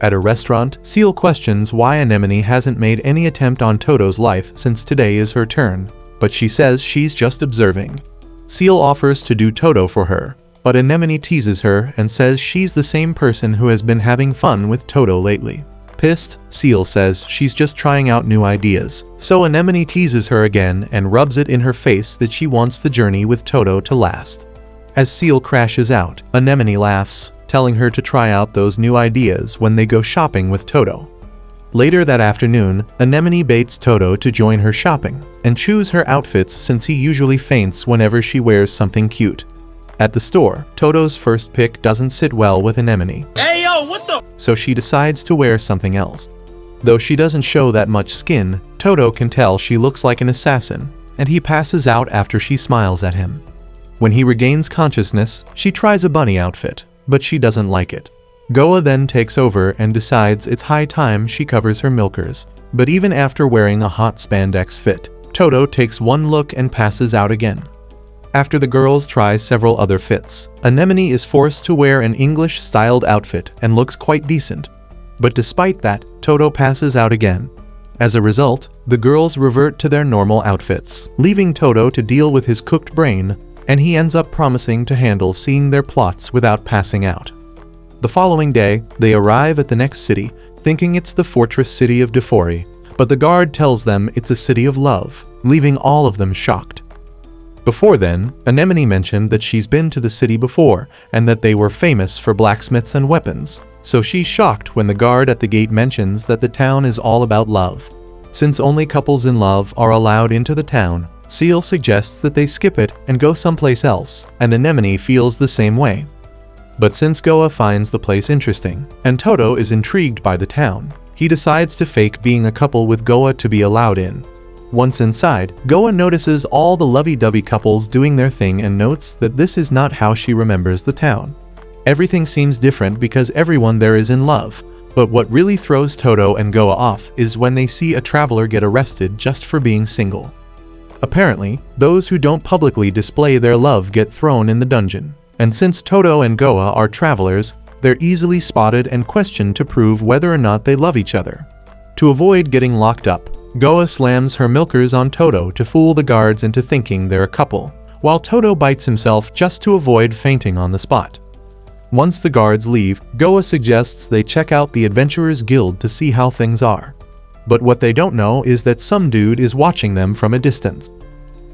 At a restaurant, Seal questions why Anemone hasn't made any attempt on Toto's life since today is her turn, but she says she's just observing. Seal offers to do Toto for her, but Anemone teases her and says she's the same person who has been having fun with Toto lately. Pissed, Seal says she's just trying out new ideas, so Anemone teases her again and rubs it in her face that she wants the journey with Toto to last. As Seal crashes out, Anemone laughs, telling her to try out those new ideas when they go shopping with Toto. Later that afternoon, Anemone baits Toto to join her shopping and choose her outfits since he usually faints whenever she wears something cute. At the store, Toto's first pick doesn't sit well with Anemone. Hey, yo, what the? So she decides to wear something else. Though she doesn't show that much skin, Toto can tell she looks like an assassin, and he passes out after she smiles at him. When he regains consciousness, she tries a bunny outfit, but she doesn't like it. Goa then takes over and decides it's high time she covers her milkers, but even after wearing a hot spandex fit, Toto takes one look and passes out again. After the girls try several other fits, Anemone is forced to wear an English-styled outfit and looks quite decent. But despite that, Toto passes out again. As a result, the girls revert to their normal outfits, leaving Toto to deal with his cooked brain, and he ends up promising to handle seeing their plots without passing out. The following day, they arrive at the next city, thinking it's the fortress city of Defori, but the guard tells them it's a city of love, leaving all of them shocked. Before then, Anemone mentioned that she's been to the city before and that they were famous for blacksmiths and weapons, so she's shocked when the guard at the gate mentions that the town is all about love. Since only couples in love are allowed into the town, Seal suggests that they skip it and go someplace else, and Anemone feels the same way. But since Goa finds the place interesting, and Toto is intrigued by the town, he decides to fake being a couple with Goa to be allowed in. Once inside, Goa notices all the lovey-dovey couples doing their thing and notes that this is not how she remembers the town. Everything seems different because everyone there is in love, but what really throws Toto and Goa off is when they see a traveler get arrested just for being single. Apparently, those who don't publicly display their love get thrown in the dungeon, and since Toto and Goa are travelers, they're easily spotted and questioned to prove whether or not they love each other. To avoid getting locked up, Goa slams her milkers on Toto to fool the guards into thinking they're a couple, while Toto bites himself just to avoid fainting on the spot. Once the guards leave, Goa suggests they check out the Adventurers Guild to see how things are. But what they don't know is that some dude is watching them from a distance.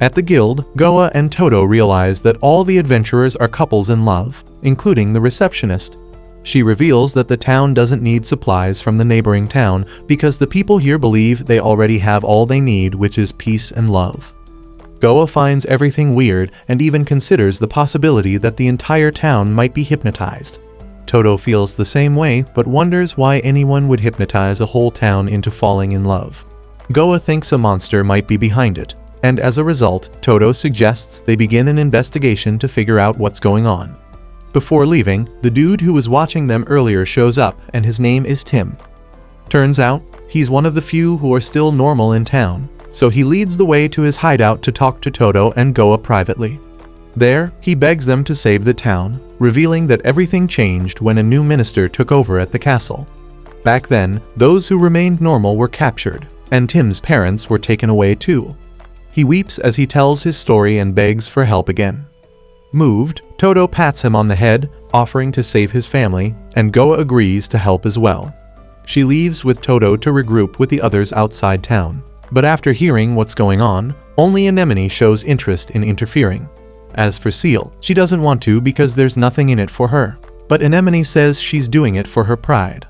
At the guild, Goa and Toto realize that all the adventurers are couples in love, including the receptionist. She reveals that the town doesn't need supplies from the neighboring town because the people here believe they already have all they need, which is peace and love. Goa finds everything weird and even considers the possibility that the entire town might be hypnotized. Toto feels the same way but wonders why anyone would hypnotize a whole town into falling in love. Goa thinks a monster might be behind it, and as a result, Toto suggests they begin an investigation to figure out what's going on. Before leaving, the dude who was watching them earlier shows up, and his name is Tim. Turns out, he's one of the few who are still normal in town, so he leads the way to his hideout to talk to Toto and Goa privately. There, he begs them to save the town, revealing that everything changed when a new minister took over at the castle. Back then, those who remained normal were captured, and Tim's parents were taken away too. He weeps as he tells his story and begs for help again. Moved, Toto pats him on the head, offering to save his family, and Goa agrees to help as well. She leaves with Toto to regroup with the others outside town, but after hearing what's going on, only Anemone shows interest in interfering. As for Seal, she doesn't want to because there's nothing in it for her, but Anemone says she's doing it for her pride.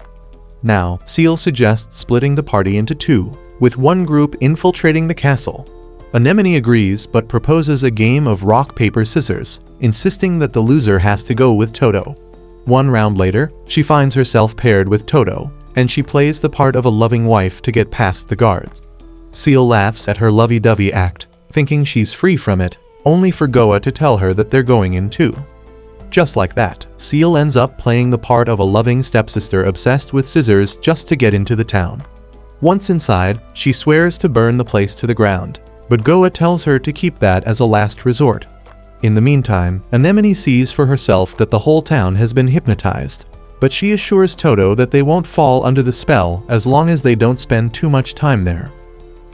Now, Seal suggests splitting the party into two, with one group infiltrating the castle. Anemone agrees but proposes a game of rock, paper, scissors, insisting that the loser has to go with Toto. One round later, she finds herself paired with Toto, and she plays the part of a loving wife to get past the guards. Seal laughs at her lovey-dovey act, thinking she's free from it, only for Goa to tell her that they're going in too. Just like that, Seal ends up playing the part of a loving stepsister obsessed with scissors just to get into the town. Once inside, she swears to burn the place to the ground, but Goa tells her to keep that as a last resort. In the meantime, Anemone sees for herself that the whole town has been hypnotized. but she assures Toto that they won't fall under the spell as long as they don't spend too much time there.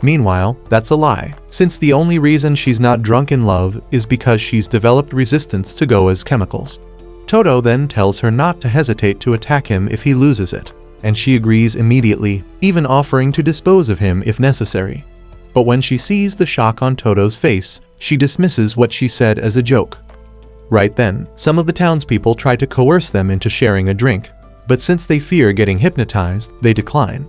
Meanwhile, that's a lie, since the only reason she's not drunk in love is because she's developed resistance to Goa's chemicals. Toto then tells her not to hesitate to attack him if he loses it, and she agrees immediately, even offering to dispose of him if necessary. But when she sees the shock on Toto's face, she dismisses what she said as a joke. Right then, some of the townspeople try to coerce them into sharing a drink, but since they fear getting hypnotized, they decline.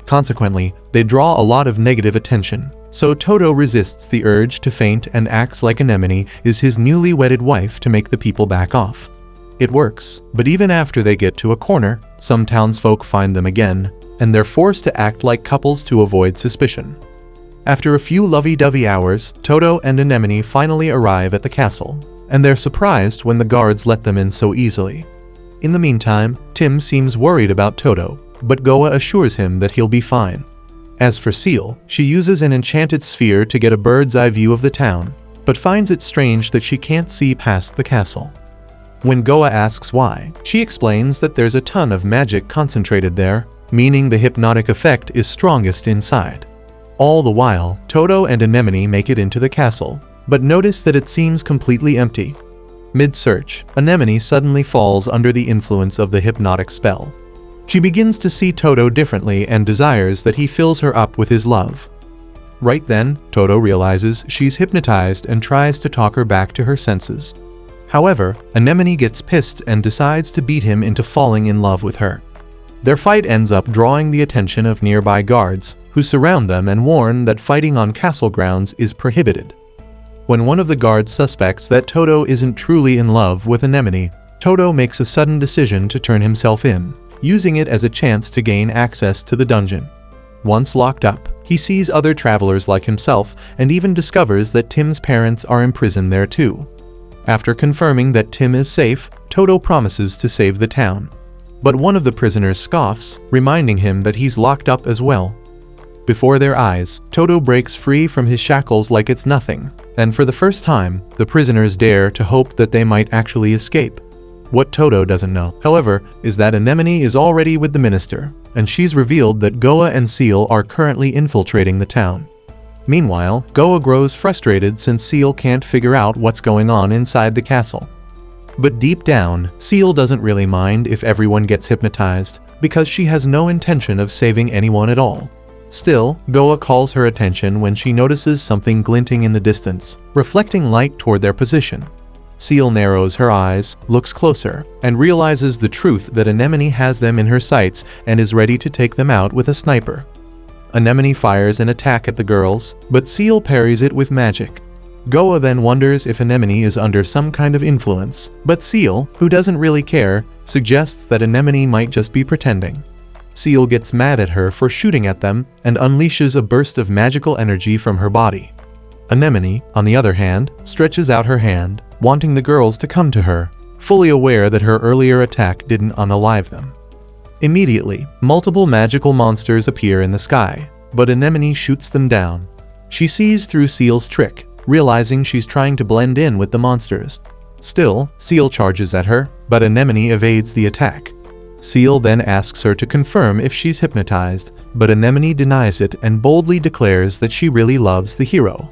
Consequently, they draw a lot of negative attention, so Toto resists the urge to faint and acts like Anemone is his newly wedded wife to make the people back off. It works, but even after they get to a corner, some townsfolk find them again, and they're forced to act like couples to avoid suspicion. After a few lovey-dovey hours, Toto and Anemone finally arrive at the castle, and they're surprised when the guards let them in so easily. In the meantime, Tim seems worried about Toto, but Goa assures him that he'll be fine. As for Seal, she uses an enchanted sphere to get a bird's-eye view of the town, but finds it strange that she can't see past the castle. When Goa asks why, she explains that there's a ton of magic concentrated there, meaning the hypnotic effect is strongest inside. All the while, Toto and Anemone make it into the castle, but notice that it seems completely empty. Mid-search, Anemone suddenly falls under the influence of the hypnotic spell. She begins to see Toto differently and desires that he fills her up with his love. Right then, Toto realizes she's hypnotized and tries to talk her back to her senses. However, Anemone gets pissed and decides to beat him into falling in love with her. Their fight ends up drawing the attention of nearby guards, who surround them and warn that fighting on castle grounds is prohibited. When one of the guards suspects that Toto isn't truly in love with Anemone, Toto makes a sudden decision to turn himself in, using it as a chance to gain access to the dungeon. Once locked up, he sees other travelers like himself and even discovers that Tim's parents are imprisoned there too. After confirming that Tim is safe, Toto promises to save the town. But one of the prisoners scoffs, reminding him that he's locked up as well. Before their eyes, Toto breaks free from his shackles like it's nothing, and for the first time, the prisoners dare to hope that they might actually escape. What Toto doesn't know, however, is that Anemone is already with the minister, and she's revealed that Goa and Seal are currently infiltrating the town. Meanwhile, Goa grows frustrated since Seal can't figure out what's going on inside the castle. But deep down, Seal doesn't really mind if everyone gets hypnotized, because she has no intention of saving anyone at all. Still, Goa calls her attention when she notices something glinting in the distance, reflecting light toward their position. Seal narrows her eyes, looks closer, and realizes the truth that Anemone has them in her sights and is ready to take them out with a sniper. Anemone fires an attack at the girls, but Seal parries it with magic. Goa then wonders if Anemone is under some kind of influence, but Seal, who doesn't really care, suggests that Anemone might just be pretending. Seal gets mad at her for shooting at them and unleashes a burst of magical energy from her body. Anemone, on the other hand, stretches out her hand, wanting the girls to come to her, fully aware that her earlier attack didn't unalive them. Immediately, multiple magical monsters appear in the sky, but Anemone shoots them down. She sees through Seal's trick, realizing she's trying to blend in with the monsters. Still, Seal charges at her, but Anemone evades the attack. Seal then asks her to confirm if she's hypnotized, but Anemone denies it and boldly declares that she really loves the hero.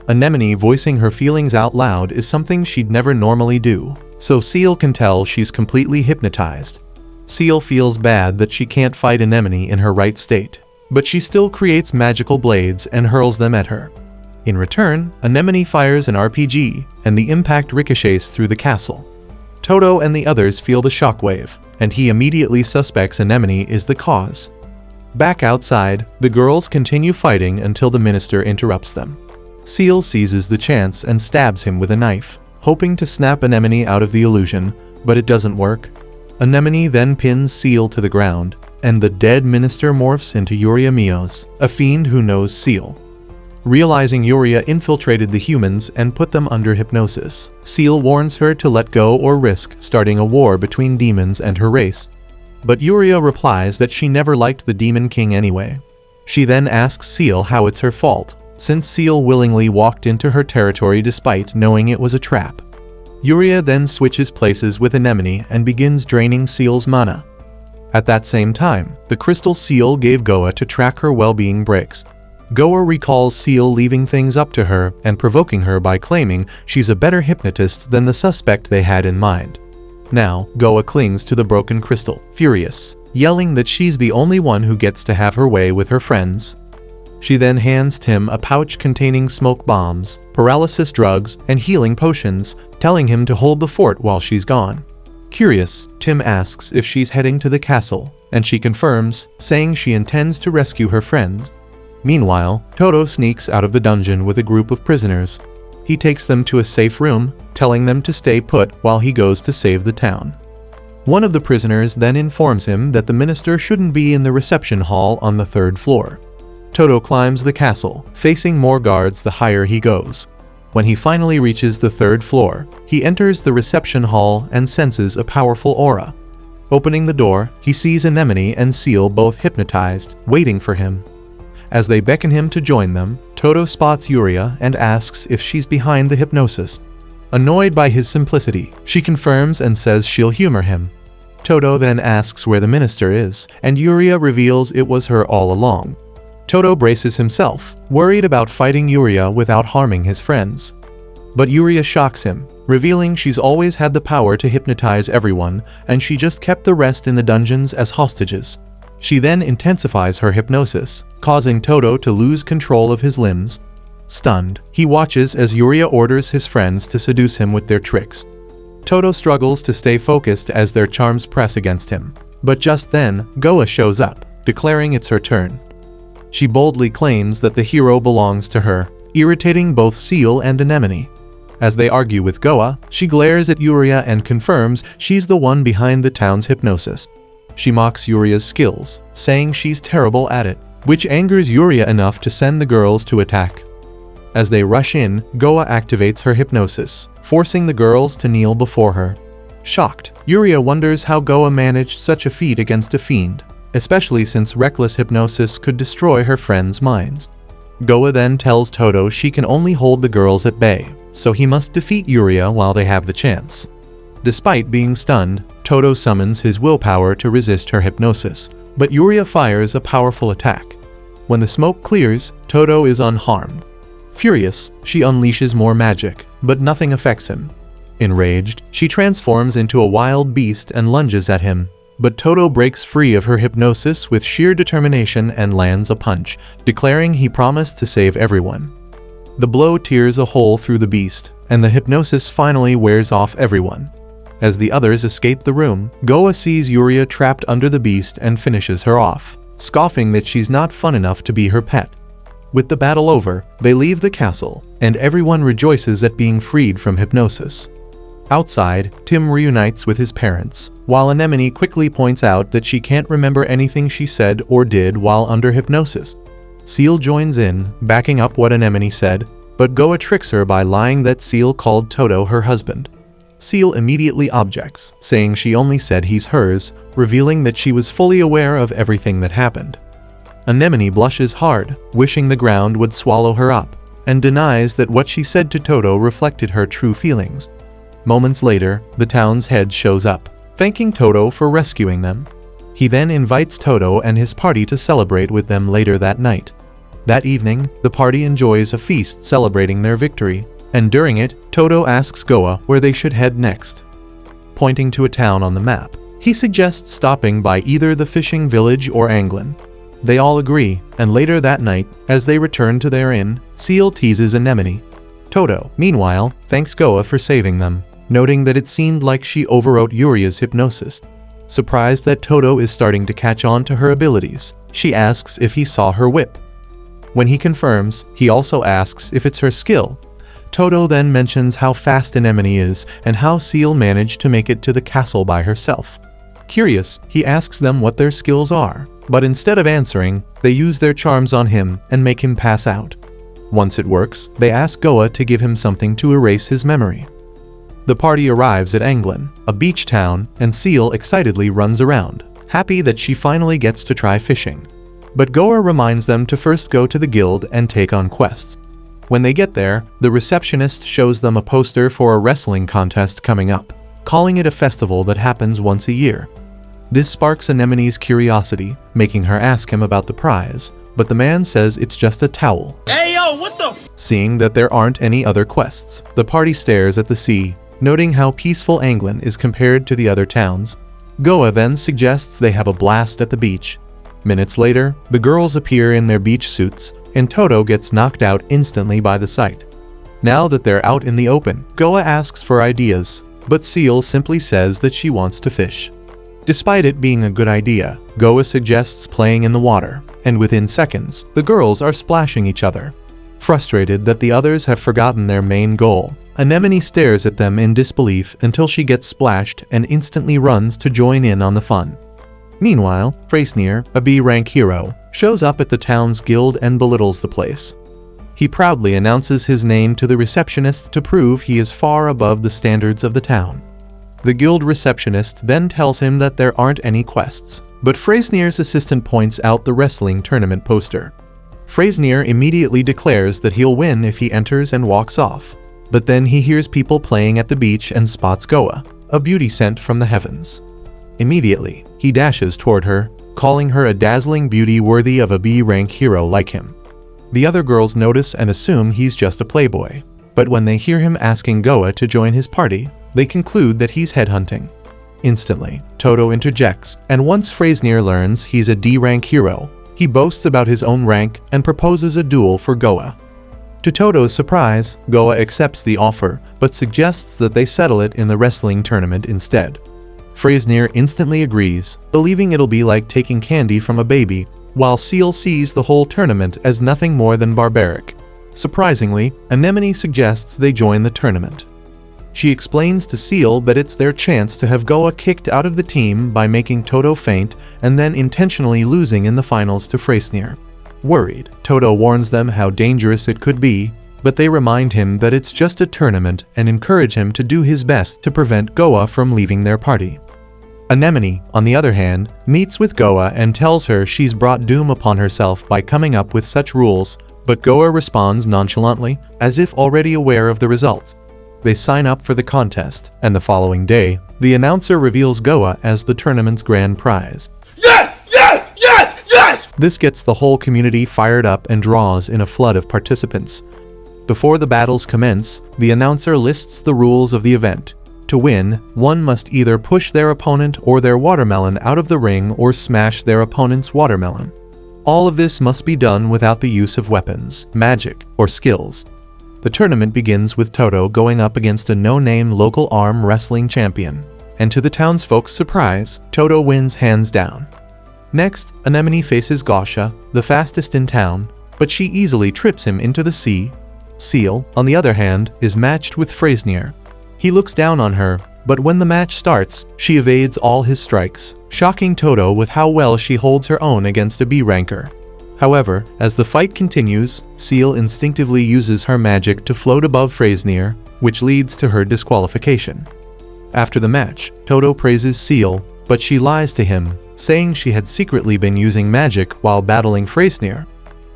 Anemone voicing her feelings out loud is something she'd never normally do, so Seal can tell she's completely hypnotized. Seal feels bad that she can't fight Anemone in her right state, but she still creates magical blades and hurls them at her. In return, Anemone fires an RPG, and the impact ricochets through the castle. Toto and the others feel the shockwave, and he immediately suspects Anemone is the cause. Back outside, the girls continue fighting until the minister interrupts them. Seal seizes the chance and stabs him with a knife, hoping to snap Anemone out of the illusion, but it doesn't work. Anemone then pins Seal to the ground, and the dead minister morphs into Yuria Mios, a fiend who knows Seal. Realizing Yuria infiltrated the humans and put them under hypnosis, Seal warns her to let go or risk starting a war between demons and her race. But Yuria replies that she never liked the Demon King anyway. She then asks Seal how it's her fault, since Seal willingly walked into her territory despite knowing it was a trap. Yuria then switches places with Anemone and begins draining Seal's mana. At that same time, the crystal Seal gave Goa to track her well-being breaks. Goa recalls Seal leaving things up to her and provoking her by claiming she's a better hypnotist than the suspect they had in mind. Now, Goa clings to the broken crystal, furious, yelling that she's the only one who gets to have her way with her friends. She then hands Tim a pouch containing smoke bombs, paralysis drugs, and healing potions, telling him to hold the fort while she's gone. Curious, Tim asks if she's heading to the castle, and she confirms, saying she intends to rescue her friends. Meanwhile, Toto sneaks out of the dungeon with a group of prisoners. He takes them to a safe room, telling them to stay put while he goes to save the town. One of the prisoners then informs him that the minister shouldn't be in the reception hall on the 3rd floor. Toto climbs the castle, facing more guards the higher he goes. When he finally reaches the 3rd floor, he enters the reception hall and senses a powerful aura. Opening the door, he sees Anemone and Seal both hypnotized, waiting for him. As they beckon him to join them, Toto spots Yuria and asks if she's behind the hypnosis. Annoyed by his simplicity, she confirms and says she'll humor him. Toto then asks where the minister is, and Yuria reveals it was her all along. Toto braces himself, worried about fighting Yuria without harming his friends. But Yuria shocks him, revealing she's always had the power to hypnotize everyone, and she just kept the rest in the dungeons as hostages. She then intensifies her hypnosis, causing Toto to lose control of his limbs. Stunned, he watches as Yuria orders his friends to seduce him with their tricks. Toto struggles to stay focused as their charms press against him. But just then, Goa shows up, declaring it's her turn. She boldly claims that the hero belongs to her, irritating both Seal and Anemone. As they argue with Goa, she glares at Yuria and confirms she's the one behind the town's hypnosis. She mocks Yuria's skills, saying she's terrible at it, which angers Yuria enough to send the girls to attack. As they rush in, Goa activates her hypnosis, forcing the girls to kneel before her. Shocked, Yuria wonders how Goa managed such a feat against a fiend, especially since reckless hypnosis could destroy her friends' minds. Goa then tells Toto she can only hold the girls at bay, so he must defeat Yuria while they have the chance. Despite being stunned, Toto summons his willpower to resist her hypnosis, but Yuria fires a powerful attack. When the smoke clears, Toto is unharmed. Furious, she unleashes more magic, but nothing affects him. Enraged, she transforms into a wild beast and lunges at him, but Toto breaks free of her hypnosis with sheer determination and lands a punch, declaring he promised to save everyone. The blow tears a hole through the beast, and the hypnosis finally wears off everyone. As the others escape the room, Goa sees Yuria trapped under the beast and finishes her off, scoffing that she's not fun enough to be her pet. With the battle over, they leave the castle, and everyone rejoices at being freed from hypnosis. Outside, Tim reunites with his parents, while Anemone quickly points out that she can't remember anything she said or did while under hypnosis. Seal joins in, backing up what Anemone said, but Goa tricks her by lying that Seal called Toto her husband. Seal immediately objects, saying she only said he's hers, revealing that she was fully aware of everything that happened. Anemone blushes hard, wishing the ground would swallow her up, and denies that what she said to Toto reflected her true feelings. Moments later, the town's head shows up, thanking Toto for rescuing them. He then invites Toto and his party to celebrate with them later that night. That evening, the party enjoys a feast celebrating their victory, and during it, Toto asks Goa where they should head next. Pointing to a town on the map, he suggests stopping by either the fishing village or Anglin. They all agree, and later that night, as they return to their inn, Seal teases Anemone. Toto, meanwhile, thanks Goa for saving them, noting that it seemed like she overwrote Yuria's hypnosis. Surprised that Toto is starting to catch on to her abilities, she asks if he saw her whip. When he confirms, he also asks if it's her skill. Toto then mentions how fast Anemone is and how Seal managed to make it to the castle by herself. Curious, he asks them what their skills are, but instead of answering, they use their charms on him and make him pass out. Once it works, they ask Goa to give him something to erase his memory. The party arrives at Anglin, a beach town, and Seal excitedly runs around, happy that she finally gets to try fishing. But Goa reminds them to first go to the guild and take on quests. When they get there, the receptionist shows them a poster for a wrestling contest coming up, calling it a festival that happens once a year. This sparks Anemone's curiosity, making her ask him about the prize, but the man says it's just a towel. Hey, yo, what the f? Seeing that there aren't any other quests, the party stares at the sea, noting how peaceful Anglin is compared to the other towns. Goa then suggests they have a blast at the beach. Minutes later, the girls appear in their beach suits, and Toto gets knocked out instantly by the sight. Now that they're out in the open, Goa asks for ideas, but Seal simply says that she wants to fish. Despite it being a good idea, Goa suggests playing in the water, and within seconds, the girls are splashing each other. Frustrated that the others have forgotten their main goal, Anemone stares at them in disbelief until she gets splashed and instantly runs to join in on the fun. Meanwhile, Frasnir, a B-rank hero, shows up at the town's guild and belittles the place. He proudly announces his name to the receptionist to prove he is far above the standards of the town. The guild receptionist then tells him that there aren't any quests, but Frasnir's assistant points out the wrestling tournament poster. Frasnir immediately declares that he'll win if he enters and walks off, but then he hears people playing at the beach and spots Goa, a beauty sent from the heavens. Immediately, he dashes toward her, calling her a dazzling beauty worthy of a B-rank hero like him. The other girls notice and assume he's just a playboy, but when they hear him asking Goa to join his party, they conclude that he's headhunting. Instantly, Toto interjects, and once Frasnir learns he's a D-rank hero, he boasts about his own rank and proposes a duel for Goa. To Toto's surprise, Goa accepts the offer, but suggests that they settle it in the wrestling tournament instead. Frasnir instantly agrees, believing it'll be like taking candy from a baby, while Seal sees the whole tournament as nothing more than barbaric. Surprisingly, Anemone suggests they join the tournament. She explains to Seal that it's their chance to have Goa kicked out of the team by making Toto faint and then intentionally losing in the finals to Frasnir. Worried, Toto warns them how dangerous it could be, but they remind him that it's just a tournament and encourage him to do his best to prevent Goa from leaving their party. Anemone, on the other hand, meets with Goa and tells her she's brought doom upon herself by coming up with such rules, but Goa responds nonchalantly, as if already aware of the results. They sign up for the contest, and the following day, the announcer reveals Goa as the tournament's grand prize. Yes! Yes! Yes! Yes! This gets the whole community fired up and draws in a flood of participants. Before the battles commence, the announcer lists the rules of the event. To win, one must either push their opponent or their watermelon out of the ring or smash their opponent's watermelon. All of this must be done without the use of weapons, magic, or skills. The tournament begins with Toto going up against a no-name local arm wrestling champion, and to the townsfolk's surprise, Toto wins hands down. Next, Anemone faces Gosha, the fastest in town, but she easily trips him into the sea. Seal, on the other hand, is matched with Frasnir. He looks down on her, but when the match starts, she evades all his strikes, shocking Toto with how well she holds her own against a B-ranker. However, as the fight continues, Seal instinctively uses her magic to float above Frasnir, which leads to her disqualification. After the match, Toto praises Seal, but she lies to him, saying she had secretly been using magic while battling Frasnir.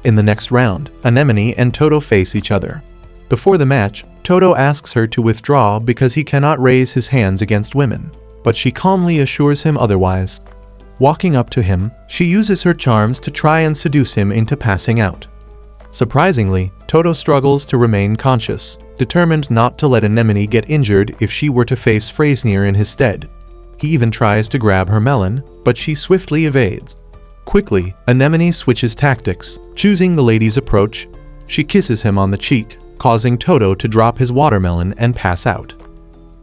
In the next round, Anemone and Toto face each other. Before the match, Toto asks her to withdraw because he cannot raise his hands against women, but she calmly assures him otherwise. Walking up to him, she uses her charms to try and seduce him into passing out. Surprisingly, Toto struggles to remain conscious, determined not to let Anemone get injured if she were to face Frasnir in his stead. He even tries to grab her melon, but she swiftly evades. Quickly, Anemone switches tactics, choosing the lady's approach. She kisses him on the cheek, causing Toto to drop his watermelon and pass out.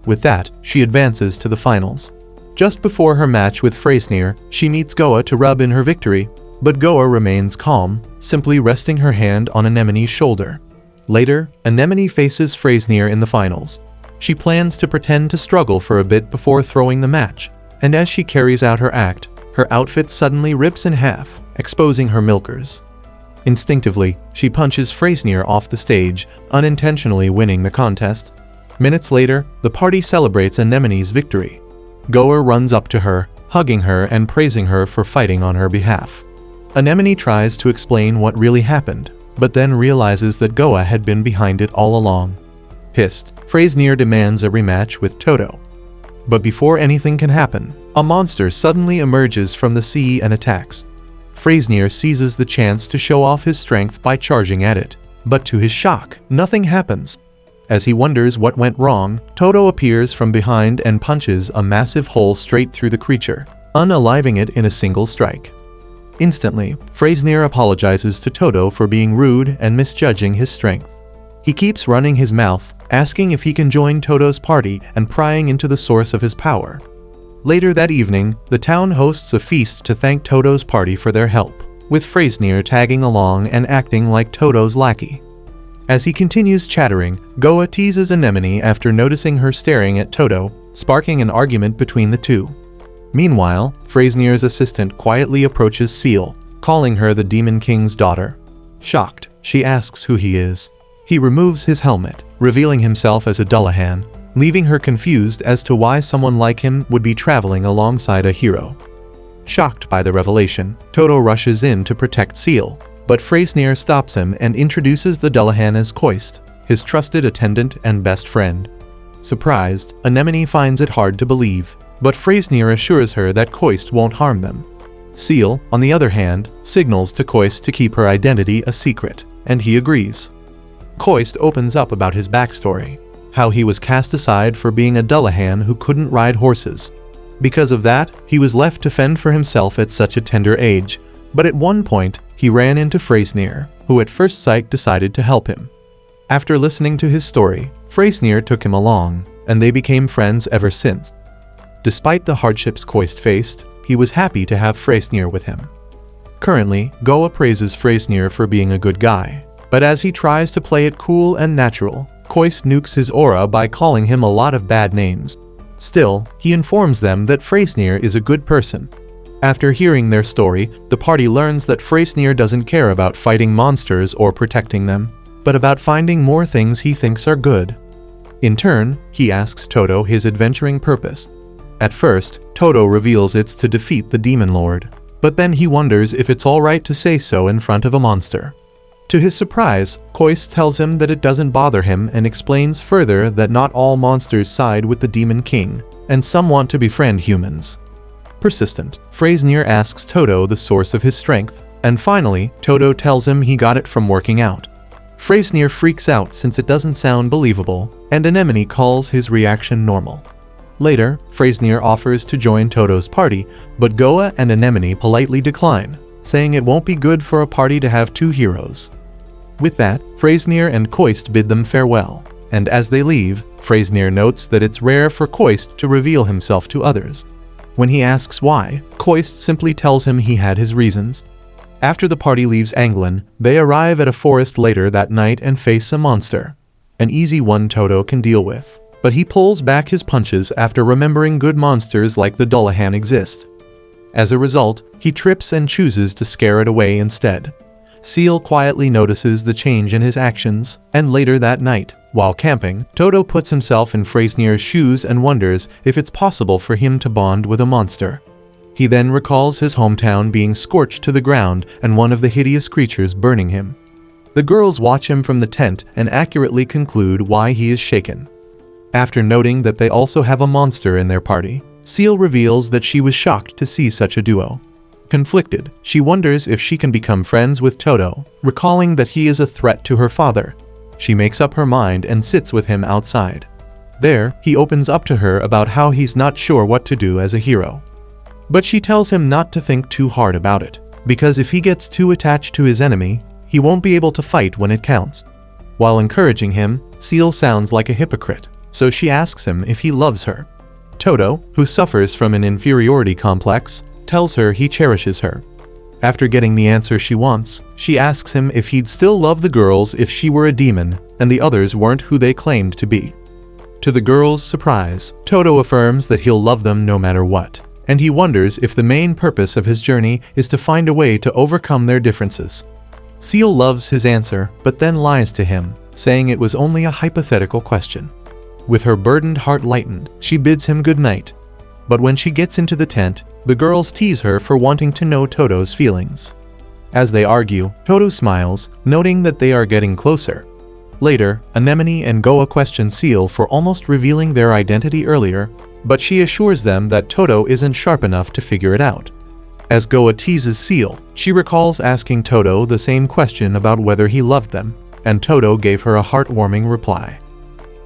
With that, she advances to the finals. Just before her match with Frasnir, she meets Goa to rub in her victory, but Goa remains calm, simply resting her hand on Anemone's shoulder. Later, Anemone faces Frasnir in the finals. She plans to pretend to struggle for a bit before throwing the match, and as she carries out her act, her outfit suddenly rips in half, exposing her milkers. Instinctively, she punches Frasnir off the stage, unintentionally winning the contest. Minutes later, the party celebrates Anemone's victory. Goa runs up to her, hugging her and praising her for fighting on her behalf. Anemone tries to explain what really happened, but then realizes that Goa had been behind it all along. Pissed, Freyznir demands a rematch with Toto. But before anything can happen, a monster suddenly emerges from the sea and attacks. Freyznir seizes the chance to show off his strength by charging at it, but to his shock, nothing happens. As he wonders what went wrong, Toto appears from behind and punches a massive hole straight through the creature, unaliving it in a single strike. Instantly, Freyznir apologizes to Toto for being rude and misjudging his strength. He keeps running his mouth, asking if he can join Toto's party and prying into the source of his power. Later that evening, the town hosts a feast to thank Toto's party for their help, with Freyznir tagging along and acting like Toto's lackey. As he continues chattering, Goa teases Anemone after noticing her staring at Toto, sparking an argument between the two. Meanwhile, Freyznir's assistant quietly approaches Seal, calling her the Demon King's daughter. Shocked, she asks who he is. He removes his helmet, revealing himself as a Dullahan, leaving her confused as to why someone like him would be traveling alongside a hero. Shocked by the revelation, Toto rushes in to protect Seal, but Freyznir stops him and introduces the Dullahan as Koist, his trusted attendant and best friend. Surprised, Anemone finds it hard to believe, but Freyznir assures her that Koist won't harm them. Seal, on the other hand, signals to Koist to keep her identity a secret, and he agrees. Koist opens up about his backstory, how he was cast aside for being a Dullahan who couldn't ride horses. Because of that, he was left to fend for himself at such a tender age, but at one point, he ran into Freyznir, who at first sight decided to help him. After listening to his story, Freyznir took him along, and they became friends ever since. Despite the hardships Koist faced, he was happy to have Freyznir with him. Currently, Goa praises Freyznir for being a good guy, but as he tries to play it cool and natural, Koist nukes his aura by calling him a lot of bad names. Still, he informs them that Freyznir is a good person. After hearing their story, the party learns that Freyznir doesn't care about fighting monsters or protecting them, but about finding more things he thinks are good. In turn, he asks Toto his adventuring purpose. At first, Toto reveals it's to defeat the Demon Lord, but then he wonders if it's alright to say so in front of a monster. To his surprise, Koist tells him that it doesn't bother him and explains further that not all monsters side with the Demon King, and some want to befriend humans. Persistent, Freyznir asks Toto the source of his strength, and finally, Toto tells him he got it from working out. Freyznir freaks out since it doesn't sound believable, and Anemone calls his reaction normal. Later, Freyznir offers to join Toto's party, but Goa and Anemone politely decline, saying it won't be good for a party to have two heroes. With that, Freyznir and Koist bid them farewell, and as they leave, Freyznir notes that it's rare for Koist to reveal himself to others. When he asks why, Koist simply tells him he had his reasons. After the party leaves Anglin, they arrive at a forest later that night and face a monster. An easy one Toto can deal with, but he pulls back his punches after remembering good monsters like the Dullahan exist. As a result, he trips and chooses to scare it away instead. Seal quietly notices the change in his actions, and later that night, while camping, Toto puts himself in Freyznir's shoes and wonders if it's possible for him to bond with a monster. He then recalls his hometown being scorched to the ground and one of the hideous creatures burning him. The girls watch him from the tent and accurately conclude why he is shaken. After noting that they also have a monster in their party, Seal reveals that she was shocked to see such a duo. Conflicted, she wonders if she can become friends with Toto, recalling that he is a threat to her father. She makes up her mind and sits with him outside. There, he opens up to her about how he's not sure what to do as a hero. But she tells him not to think too hard about it, because if he gets too attached to his enemy, he won't be able to fight when it counts. While encouraging him, Seal sounds like a hypocrite, so she asks him if he loves her. Toto, who suffers from an inferiority complex, tells her he cherishes her. After getting the answer she wants, she asks him if he'd still love the girls if she were a demon and the others weren't who they claimed to be. To the girls' surprise, Toto affirms that he'll love them no matter what, and he wonders if the main purpose of his journey is to find a way to overcome their differences. Seal loves his answer, but then lies to him, saying it was only a hypothetical question. With her burdened heart lightened, she bids him good night. But when she gets into the tent, the girls tease her for wanting to know Toto's feelings. As they argue, Toto smiles, noting that they are getting closer. Later, Anemone and Goa question Seal for almost revealing their identity earlier, but she assures them that Toto isn't sharp enough to figure it out. As Goa teases Seal, she recalls asking Toto the same question about whether he loved them, and Toto gave her a heartwarming reply.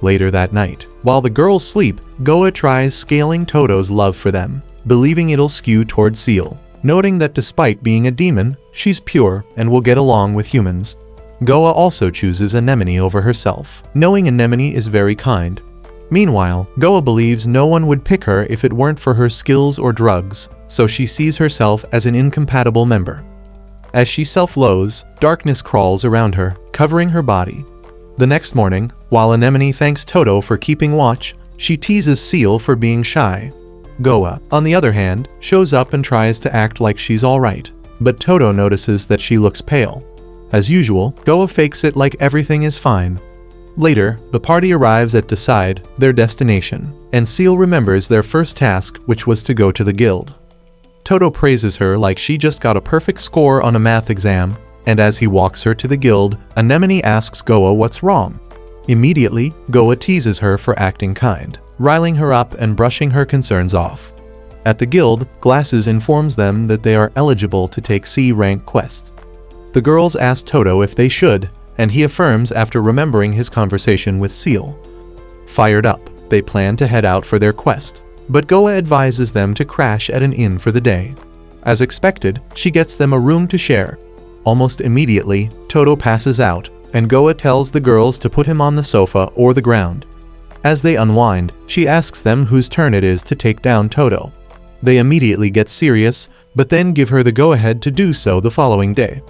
Later that night, while the girls sleep, Goa tries scaling Toto's love for them, believing it'll skew towards Seal, noting that despite being a demon, she's pure and will get along with humans. Goa also chooses Anemone over herself, knowing Anemone is very kind. Meanwhile, Goa believes no one would pick her if it weren't for her skills or drugs, so she sees herself as an incompatible member. As she self-loathes, darkness crawls around her, covering her body. The next morning, while Anemone thanks Toto for keeping watch, she teases Seal for being shy. Goa, on the other hand, shows up and tries to act like she's alright, but Toto notices that she looks pale. As usual, Goa fakes it like everything is fine. Later, the party arrives at Decide, their destination, and Seal remembers their first task, which was to go to the guild. Toto praises her like she just got a perfect score on a math exam, and as he walks her to the guild, Anemone asks Goa what's wrong. Immediately, Goa teases her for acting kind, riling her up and brushing her concerns off. At the guild, Glasses informs them that they are eligible to take C-rank quests. The girls ask Toto if they should, and he affirms after remembering his conversation with Seal. Fired up, they plan to head out for their quest, but Goa advises them to crash at an inn for the day. As expected, she gets them a room to share. Almost immediately, Toto passes out, and Goa tells the girls to put him on the sofa or the ground. As they unwind, she asks them whose turn it is to take down Toto. They immediately get serious, but then give her the go-ahead to do so the following day.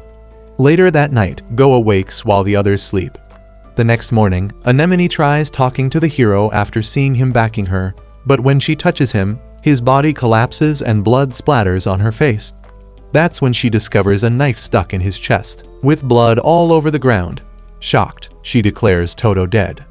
Later that night, Goa wakes while the others sleep. The next morning, Anemone tries talking to the hero after seeing him backing her, but when she touches him, his body collapses and blood splatters on her face. That's when she discovers a knife stuck in his chest, with blood all over the ground. Shocked, she declares Toto dead.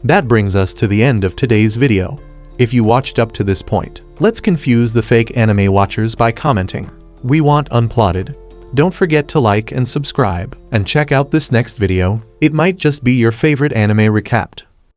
That brings us to the end of today's video. If you watched up to this point, let's confuse the fake anime watchers by commenting, "We want unplotted." Don't forget to like and subscribe, and check out this next video. It might just be your favorite anime recapped.